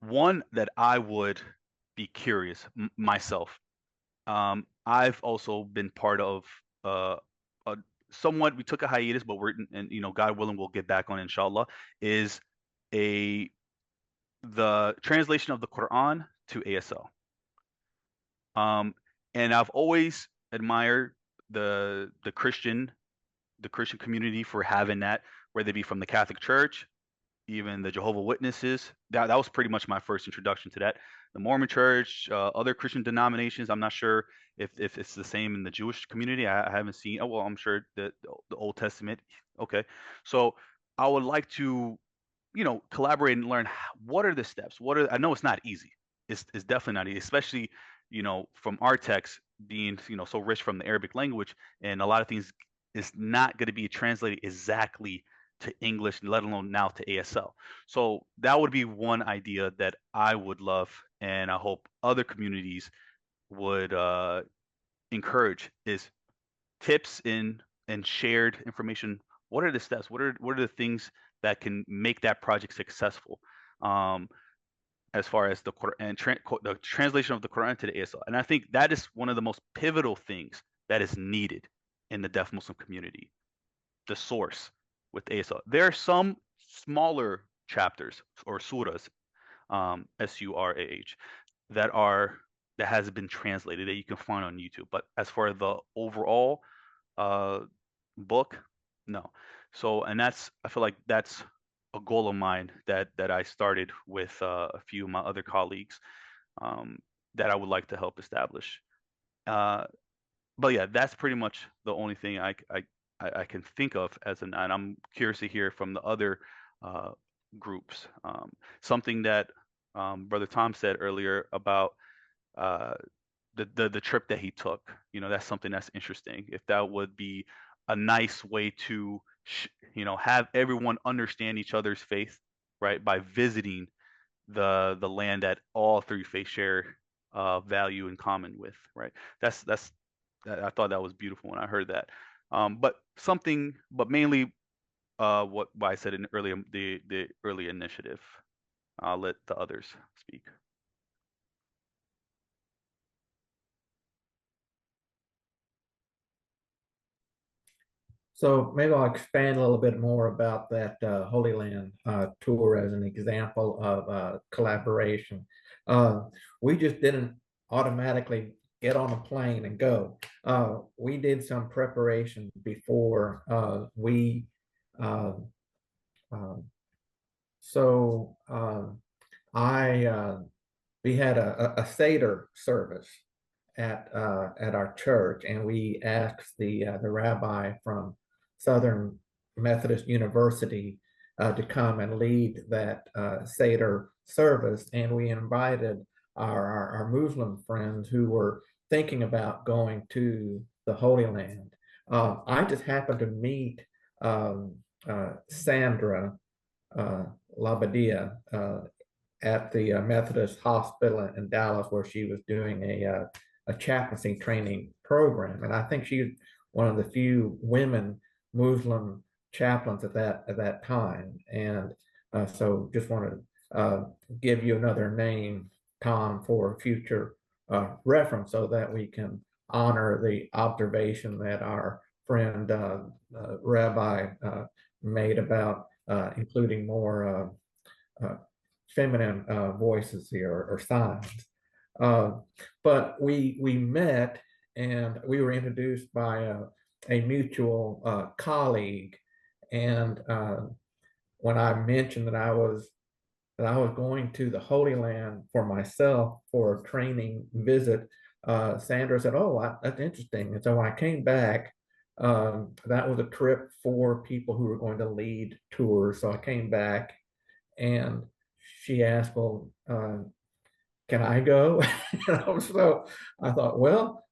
One that I would be curious myself. I've also been part of a somewhat. We took a hiatus, but we're and God willing, we'll get back on inshallah. Is the translation of the Quran to ASL. And I've always admired the Christian community for having that, whether it be from the Catholic Church, even the Jehovah Witnesses. That was pretty much my first introduction to that. The Mormon Church, other Christian denominations. I'm not sure if it's the same in the Jewish community. I haven't seen. Oh well, I'm sure the Old Testament. Okay, so I would like to, collaborate and learn what are the steps. I know it's not easy. It's definitely not easy, especially from our text being so rich from the Arabic language, and a lot of things is not going to be translated exactly to English, let alone now to ASL. So that would be one idea that I would love, and I hope other communities would encourage, is tips and shared information. What are the steps? What are the things that can make that project successful? As far as the Quran, the translation of the Quran to the ASL. And I think that is one of the most pivotal things that is needed in the deaf Muslim community, the source with ASL. There are some smaller chapters or surahs, surah, that has been translated that you can find on YouTube. But as far as the overall book, no. So, and I feel like that's a goal of mine that I started with a few of my other colleagues, that I would like to help establish. But yeah, that's pretty much the only thing I can think of and I'm curious to hear from the other groups. Something that Brother Tom said earlier about the trip that he took. That's something that's interesting. If that would be a nice way to have everyone understand each other's faith, right, by visiting the land that all three faiths share value in common with, right? I thought that was beautiful when I heard that. But mainly what I said in earlier, the early initiative. I'll let the others speak. So maybe I'll expand a little bit more about that Holy Land tour as an example of collaboration. We just didn't automatically get on a plane and go. We did some preparation before we we had a Seder service at our church, and we asked the rabbi from Southern Methodist University to come and lead that Seder service, and we invited our Muslim friends who were thinking about going to the Holy Land. I just happened to meet Sandra Labadia at the Methodist Hospital in Dallas, where she was doing a chaplaincy training program, and I think she's one of the few women Muslim chaplains at that time. And so just want to give you another name, Tom, for future reference, so that we can honor the observation that our friend Rabbi made about including more feminine voices here, or signs. But we met, and we were introduced by a mutual colleague. And when I mentioned that I was going to the Holy Land for myself for a training visit, Sandra said, "Oh, that's interesting." And so when I came back, that was a trip for people who were going to lead tours. So I came back, and she asked, "Well, can I go? So I thought, well,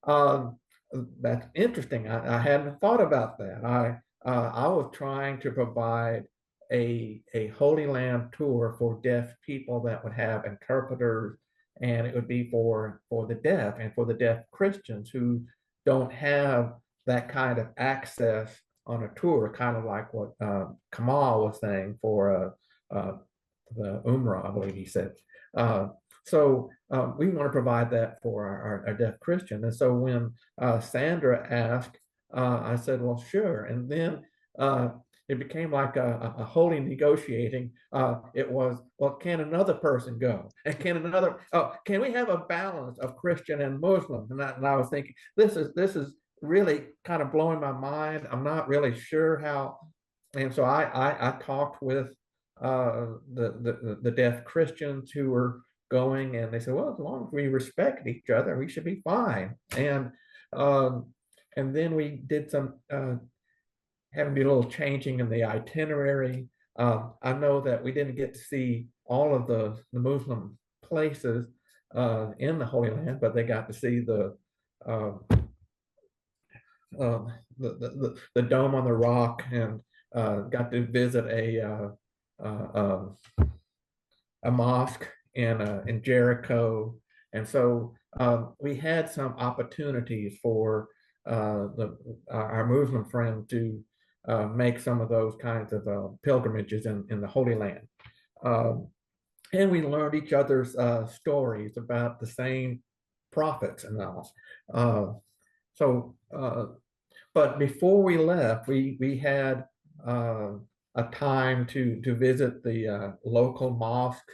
that's interesting. I hadn't thought about that. I was trying to provide a Holy Land tour for deaf people that would have interpreters, and it would be for the deaf and for the deaf Christians who don't have that kind of access on a tour, kind of like what Kamal was saying for the Umrah, I believe he said. So we want to provide that for our deaf Christian. And so when Sandra asked, I said, well, sure. And then it became like a holy negotiating. It was, well, can another person go? And can we have a balance of Christian and Muslim? And I was thinking, this is really kind of blowing my mind. I'm not really sure how. And so I talked with the deaf Christians who were going, and they said, well, as long as we respect each other, we should be fine. And then we did some having to do a little changing in the itinerary. I know that we didn't get to see all of the Muslim places in the Holy Land, but they got to see the Dome on the Rock, and got to visit a mosque in Jericho. And so we had some opportunities for our Muslim friends to make some of those kinds of pilgrimages in the Holy Land. And we learned each other's stories about the same prophets and all. But before we left, we had a time to visit the local mosque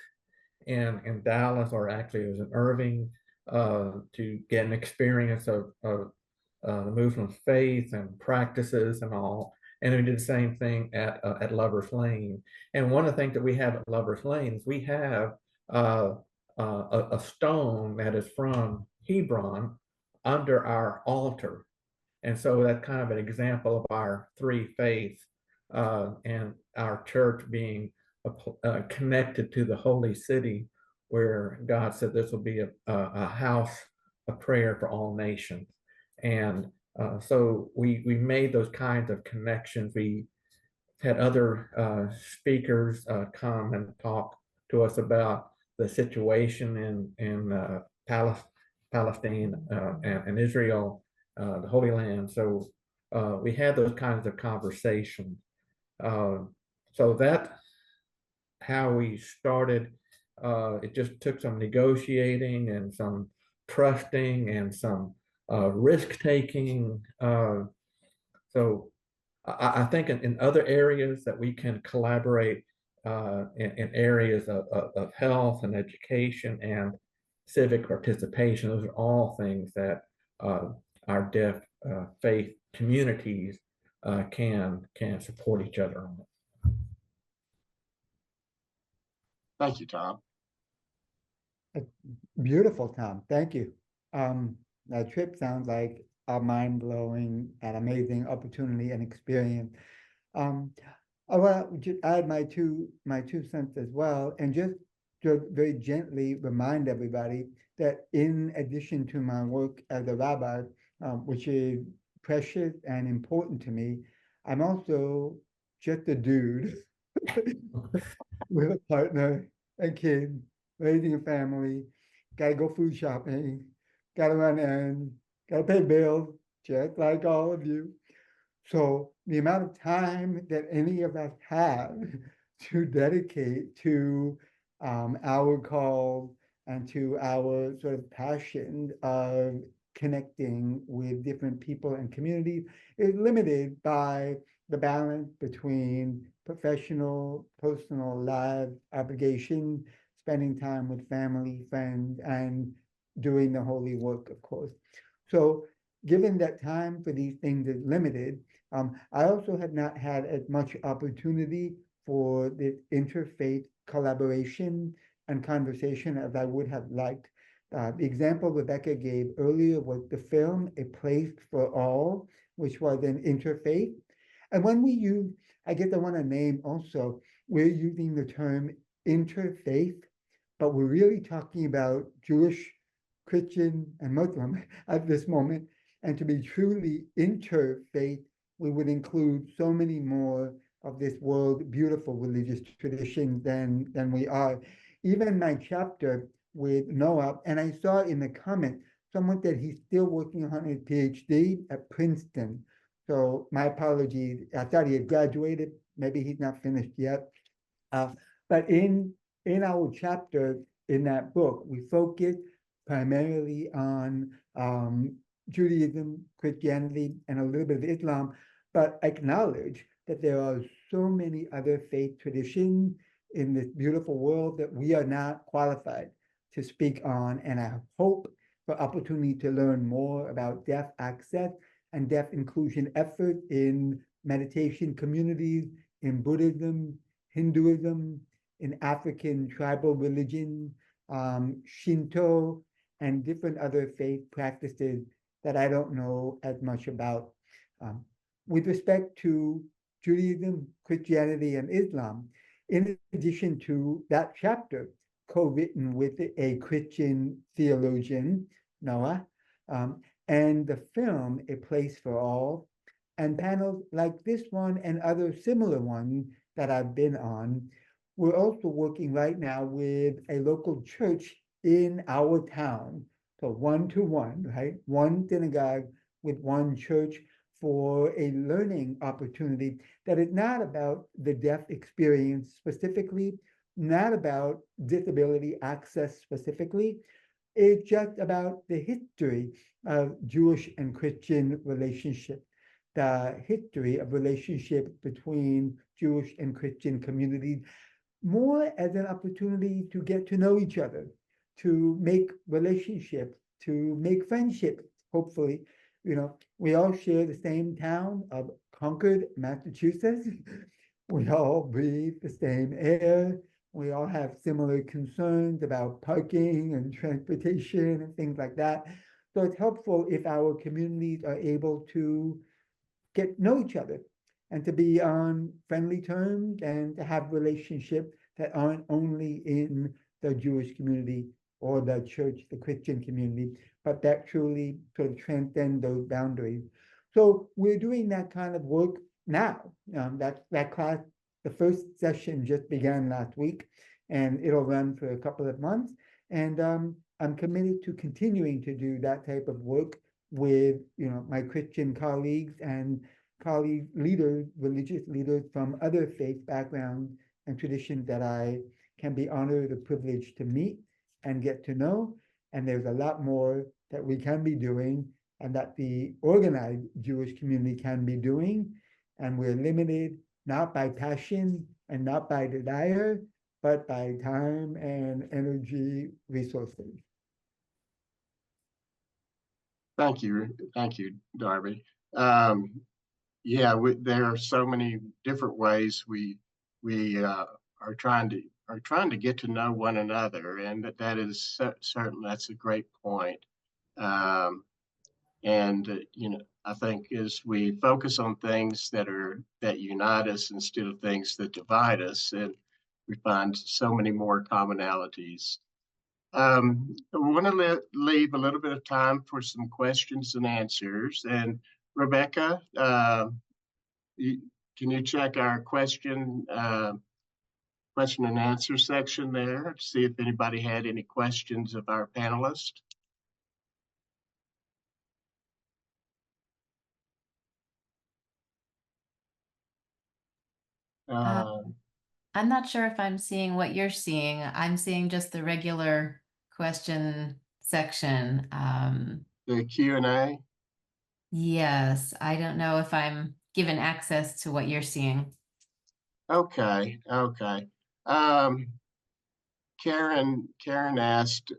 in Dallas, or actually it was in Irving, to get an experience of the Muslim faith and practices and all. And we did the same thing at Lover's Lane. And one of the things that we have at Lover's Lane is we have a stone that is from Hebron under our altar. And so that's kind of an example of our three faiths, and our church being connected to the holy city, where God said this will be a house of prayer for all nations. And so we made those kinds of connections. We had other speakers come and talk to us about the situation in Palestine and Israel, the Holy Land. So we had those kinds of conversations. So that's how we started. It just took some negotiating and some trusting and some risk taking. So I think in other areas that we can collaborate in areas of health and education and civic participation. Those are all things that our deaf faith communities can support each other on. Thank you, Tom. Beautiful, Tom. Thank you. That trip sounds like a mind-blowing and amazing opportunity and experience. I want to add my two cents as well, and just to very gently remind everybody that in addition to my work as a rabbi, which is precious and important to me, I'm also just a dude with a partner and kids, raising a family, gotta go food shopping, gotta run errands, gotta pay bills, just like all of you. So the amount of time that any of us have to dedicate to our call and to our sort of passion of connecting with different people and communities is limited by the balance between professional, personal life, obligation, spending time with family, friends, and doing the holy work, of course. So given that time for these things is limited, I also have not had as much opportunity for this interfaith collaboration and conversation as I would have liked. The example Rebecca gave earlier was the film A Place for All, which was an interfaith. And when we use, I guess I want to name also, we're using the term interfaith, but we're really talking about Jewish, Christian, and Muslim at this moment. And to be truly interfaith, we would include so many more of this world beautiful religious traditions than we are. Even my chapter with Noah, and I saw in the comment someone said he's still working on his PhD at Princeton. So my apologies. I thought he had graduated. Maybe he's not finished yet. But in our chapter in that book, we focus primarily on Judaism, Christianity, and a little bit of Islam, but acknowledge that there are so many other faith traditions in this beautiful world that we are not qualified to speak on. And I hope for opportunity to learn more about deaf access and deaf inclusion efforts in meditation communities, in Buddhism, Hinduism, in African tribal religion, Shinto, and different other faith practices that I don't know as much about. With respect to Judaism, Christianity, and Islam, in addition to that chapter, co-written with a Christian theologian, Noah, and the film, A Place for All, and panels like this one and other similar ones that I've been on. We're also working right now with a local church in our town. So 1-to-1, right? One synagogue with one church for a learning opportunity that is not about the deaf experience specifically, not about disability access specifically. It's just about the history of Jewish and Christian relationships, the history of relationship between Jewish and Christian communities, more as an opportunity to get to know each other, to make relationships, to make friendship, hopefully. You know, we all share the same town of Concord, Massachusetts. We all breathe the same air. We all have similar concerns about parking and transportation and things like that. So it's helpful if our communities are able to get to know each other and to be on friendly terms and to have relationships that aren't only in the Jewish community or the church, the Christian community, but that truly sort of transcend those boundaries. So we're doing that kind of work now. That class, the first session just began last week, and it'll run for a couple of months. And I'm committed to continuing to do that type of work with my Christian colleagues and colleague leaders, religious leaders from other faith backgrounds and traditions that I can be honored or privileged to meet and get to know. And there's a lot more that we can be doing and that the organized Jewish community can be doing. And we're limited not by passion and not by desire, but by time and energy resources. Thank you, Darby. Yeah, there are so many different ways we are trying to get to know one another, and that is certainly, that's a great point. I think as we focus on things that unite us instead of things that divide us, and we find so many more commonalities. I want to leave a little bit of time for some questions and answers. And Rebecca, can you check our question and answer section there to see if anybody had any questions of our panelists? I'm not sure if I'm seeing what you're seeing. I'm seeing just the regular question section. The Q&A? Yes, I don't know if I'm given access to what you're seeing. Okay. Karen asked,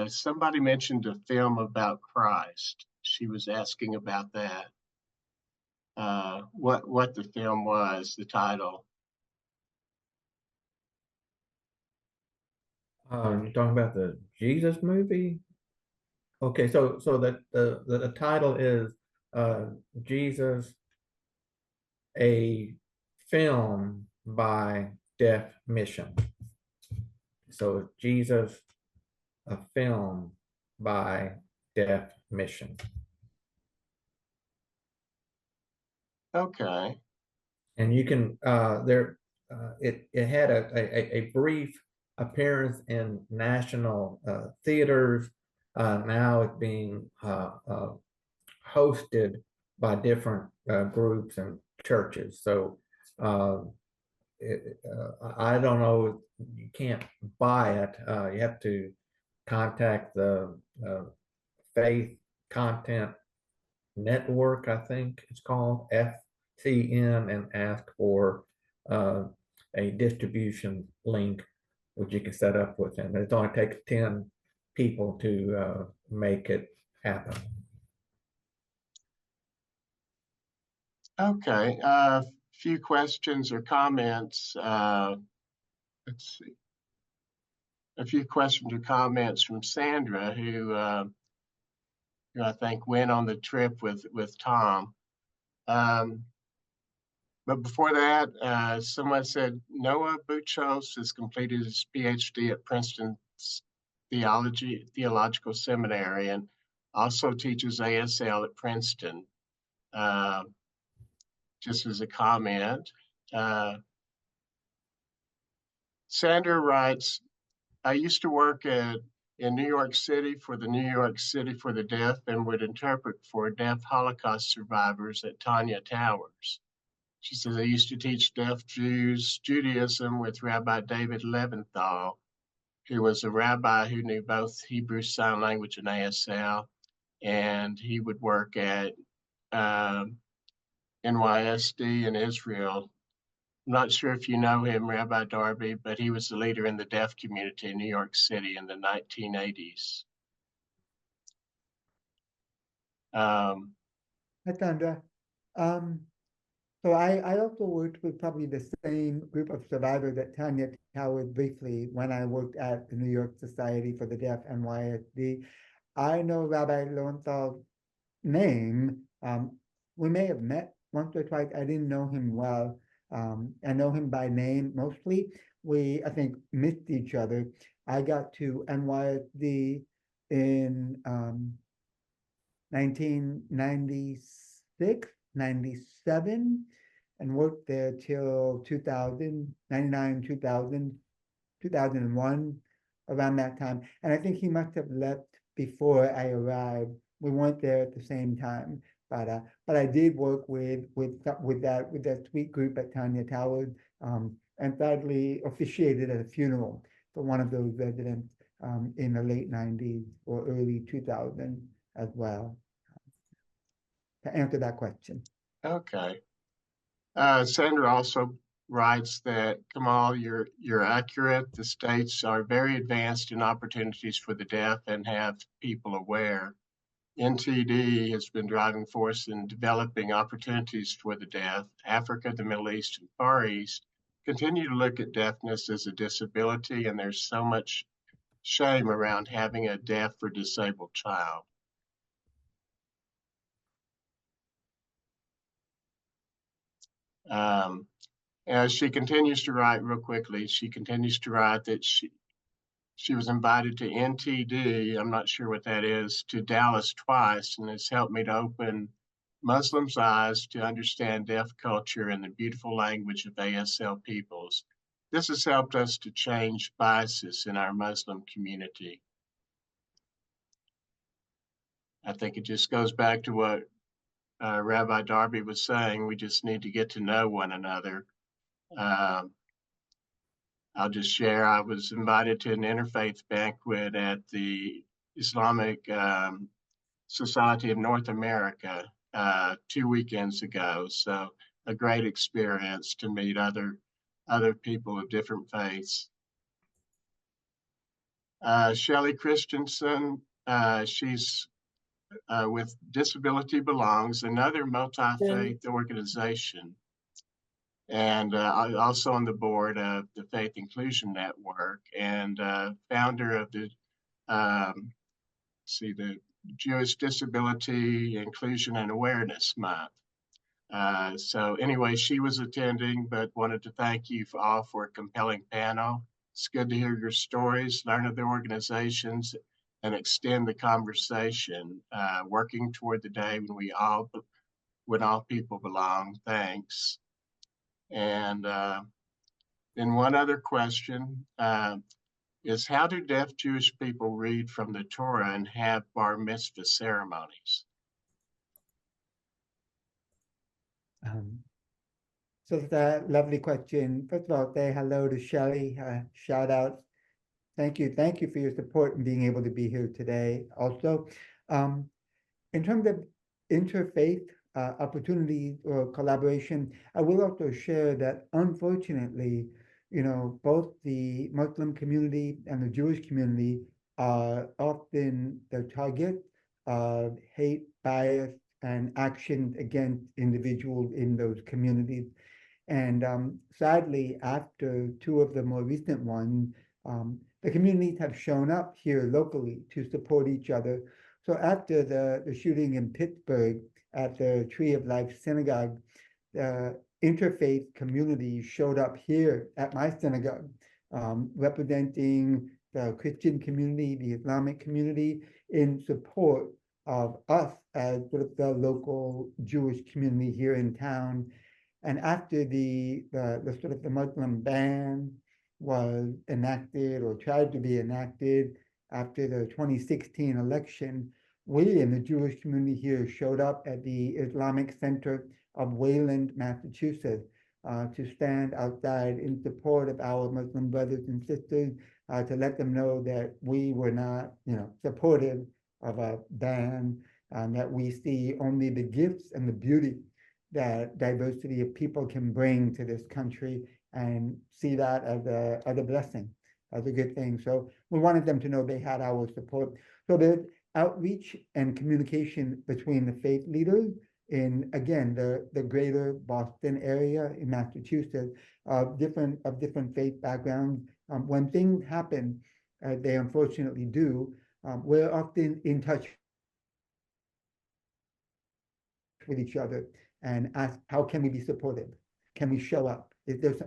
somebody mentioned a film about Christ. She was asking about that. What the film was, the title. You're talking about the Jesus movie? Okay, so the title is Jesus, a film by Deaf Mission. So it's Jesus, a film by Deaf Mission. Okay. And you can it had a brief appearance in national theaters. Now it's being hosted by different groups and churches. So I don't know, you can't buy it. You have to contact the Faith Content Network, I think it's called, FCN, and ask for a distribution link, which you can set up with them. It only takes 10 people to make it happen. Okay. Few questions or comments. Let's see. A few questions or comments from Sandra, who I think went on the trip with Tom. But before that, someone said Noah Buchholz has completed his PhD at Princeton Theological Seminary and also teaches ASL at Princeton. Just as a comment. Sandra writes, I used to work in New York City for the New York City for the Deaf and would interpret for deaf Holocaust survivors at Tanya Towers. She says, I used to teach deaf Jews Judaism with Rabbi David Leventhal, who was a rabbi who knew both Hebrew Sign Language and ASL, and he would work at NYSD in Israel. I'm not sure if you know him, Rabbi Darby, but he was the leader in the deaf community in New York City in the 1980s. Hi, Sandra. So I also worked with probably the same group of survivors at Tanya Towers briefly when I worked at the New York Society for the Deaf, NYSD. I know Rabbi Lowenthal's name. We may have met once or twice. I didn't know him well. I know him by name mostly. We, I think, missed each other. I got to NYSD in 1996, 97, and worked there till 2000, 99, 2000, 2001, around that time. And I think he must have left before I arrived. We weren't there at the same time, but I did work with that sweet group at Tanya Towers, and sadly officiated at a funeral for one of those residents in the late 90s or early 2000 as well. To answer that question. Okay. Sandra also writes that, Kamal, you're accurate. The states are very advanced in opportunities for the deaf and have people aware. NTD has been driving force in developing opportunities for the deaf. Africa, the Middle East, and Far East continue to look at deafness as a disability, and there's so much shame around having a deaf or disabled child. As she continues to write real quickly, she continues to write that she was invited to NTD, I'm not sure what that is, to Dallas twice, and it's helped me to open Muslims' eyes to understand deaf culture and the beautiful language of ASL peoples. This has helped us to change biases in our Muslim community. I think it just goes back to what Rabbi Darby was saying. We just need to get to know one another. I'll just share, I was invited to an interfaith banquet at the Islamic Society of North America 2 weekends ago. So a great experience to meet other people of different faiths. Shelley Christensen, she's with Disability Belongs, another multi-faith organization. And also on the board of the Faith Inclusion Network and founder of the the Jewish Disability Inclusion and Awareness Month. So anyway, she was attending, but wanted to thank you all for a compelling panel. It's good to hear your stories, learn of the organizations, and extend the conversation, working toward the day when all people belong. Thanks. And then one other question is, how do deaf Jewish people read from the Torah and have bar mitzvah ceremonies? So it's a lovely question. First of all, say hello to Shelley, shout out. Thank you for your support and being able to be here today. Also, in terms of interfaith opportunities or collaboration, I will also share that unfortunately, both the Muslim community and the Jewish community are often the target of hate, bias, and action against individuals in those communities. And sadly, after two of the more recent ones, the communities have shown up here locally to support each other. So after the shooting in Pittsburgh at the Tree of Life Synagogue, the interfaith community showed up here at my synagogue, representing the Christian community, the Islamic community, in support of us as sort of the local Jewish community here in town. And after the sort of the Muslim ban was enacted or tried to be enacted after the 2016 election, we in the Jewish community here showed up at the Islamic Center of Wayland, Massachusetts, to stand outside in support of our Muslim brothers and sisters, to let them know that we were not, supportive of a ban, and that we see only the gifts and the beauty that diversity of people can bring to this country, and see that as a blessing, as a good thing. So we wanted them to know they had our support. So there's outreach and communication between the faith leaders in, again, the greater Boston area in Massachusetts, of different faith backgrounds. When things happen, they unfortunately do, we're often in touch with each other and ask, how can we be supportive? Can we show up?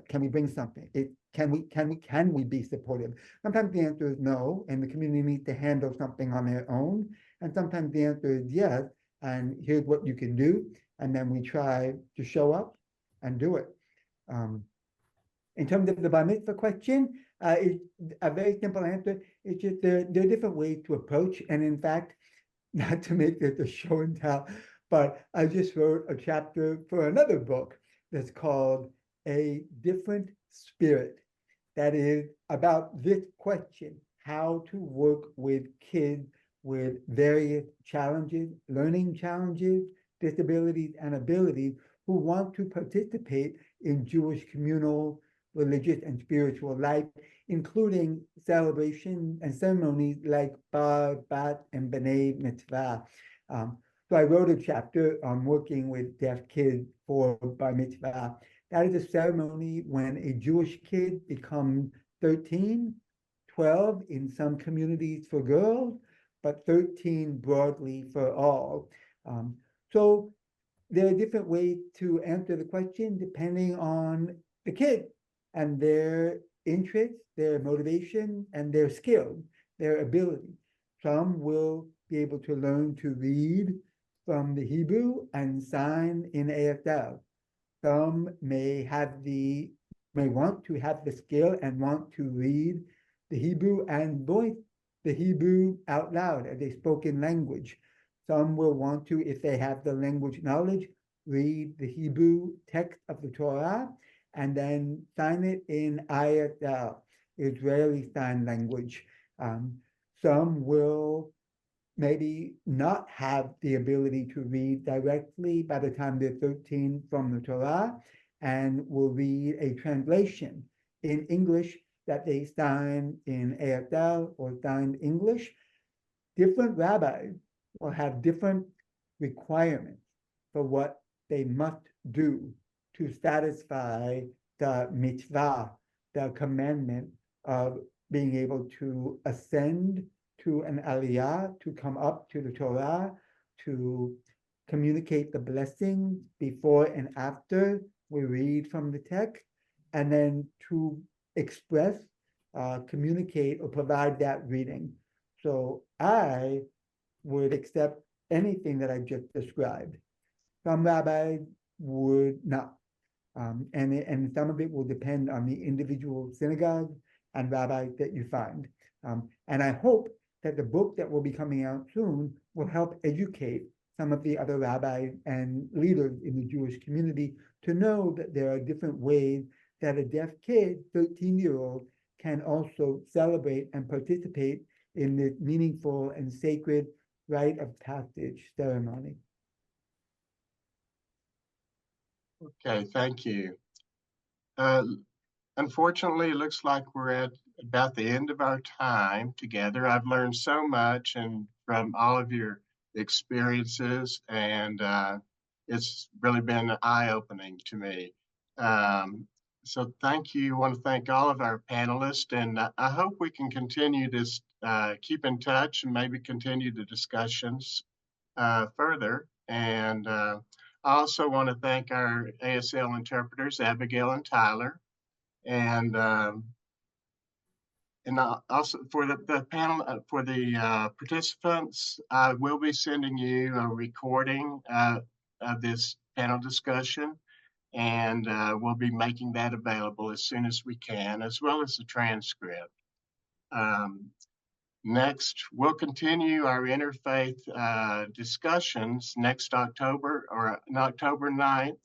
Can we bring something? Can we be supportive? Sometimes the answer is no, and the community needs to handle something on their own. And sometimes the answer is yes, and here's what you can do. And then we try to show up and do it. In terms of the bar mitzvah question, it's a very simple answer. It's just there are different ways to approach. And in fact, not to make this a show and tell, but I just wrote a chapter for another book that's called A Different Spirit, that is about this question: how to work with kids with various challenges, learning challenges, disabilities, and abilities, who want to participate in Jewish communal, religious, and spiritual life, including celebration and ceremonies like Bar, Bat, and B'nai Mitzvah. So I wrote a chapter on working with deaf kids for Bar Mitzvah. That is a ceremony when a Jewish kid becomes 13, 12 in some communities for girls, but 13 broadly for all. So there are different ways to answer the question depending on the kid and their interests, their motivation, and their skills, their ability. Some will be able to learn to read from the Hebrew and sign in ASL. Some may want to have the skill and want to read the Hebrew and voice the Hebrew out loud as a spoken language. Some will want to, if they have the language knowledge, read the Hebrew text of the Torah and then sign it in ISL, Israeli Sign Language. Some will maybe not have the ability to read directly by the time they're 13 from the Torah, and will read a translation in English that they sign in ASL or signed English. Different rabbis will have different requirements for what they must do to satisfy the mitzvah, the commandment of being able to ascend to an aliyah, to come up to the Torah, to communicate the blessing before and after we read from the text, and then to express communicate or provide that reading. So I would accept anything that I just described. Some rabbis would not. And some of it will depend on the individual synagogue and rabbi that you find. And I hope that the book that will be coming out soon will help educate some of the other rabbis and leaders in the Jewish community to know that there are different ways that a deaf kid, 13-year-old, can also celebrate and participate in the meaningful and sacred rite of passage ceremony. Okay, thank you. Unfortunately, it looks like we're at about the end of our time together. I've learned so much and from all of your experiences, and it's really been eye-opening to me. So thank you. I want to thank all of our panelists, and I hope we can continue this, keep in touch and maybe continue the discussions further. And I also want to thank our ASL interpreters, Abigail and Tyler. And also for the panel, for the participants, I will be sending you a recording of this panel discussion, and we'll be making that available as soon as we can, as well as the transcript. Next, we'll continue our interfaith discussions next October, or on October 9th,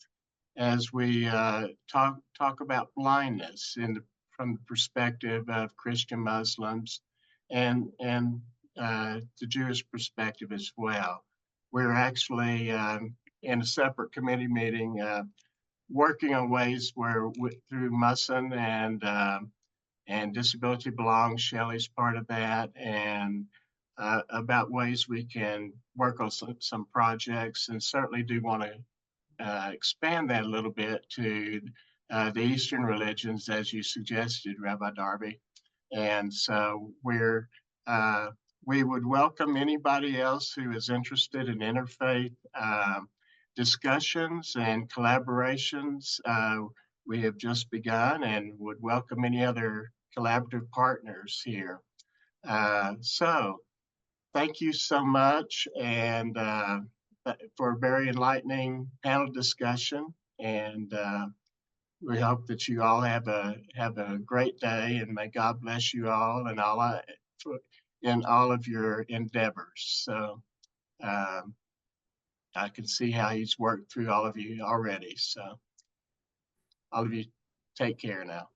as we talk about blindness from the perspective of Christian Muslims and the Jewish perspective as well. We're actually in a separate committee meeting working on ways where through Musson and Disability Belongs, Shelley's part of that, and about ways we can work on some projects, and certainly do want to expand that a little bit to the Eastern religions, as you suggested, Rabbi Darby. And so we would welcome anybody else who is interested in interfaith discussions and collaborations. We have just begun and would welcome any other collaborative partners here. So thank you so much, and for a very enlightening panel discussion. And we hope that you all have a great day, and may God bless you all and in all of your endeavors. So I can see how he's worked through all of you already. So all of you take care now.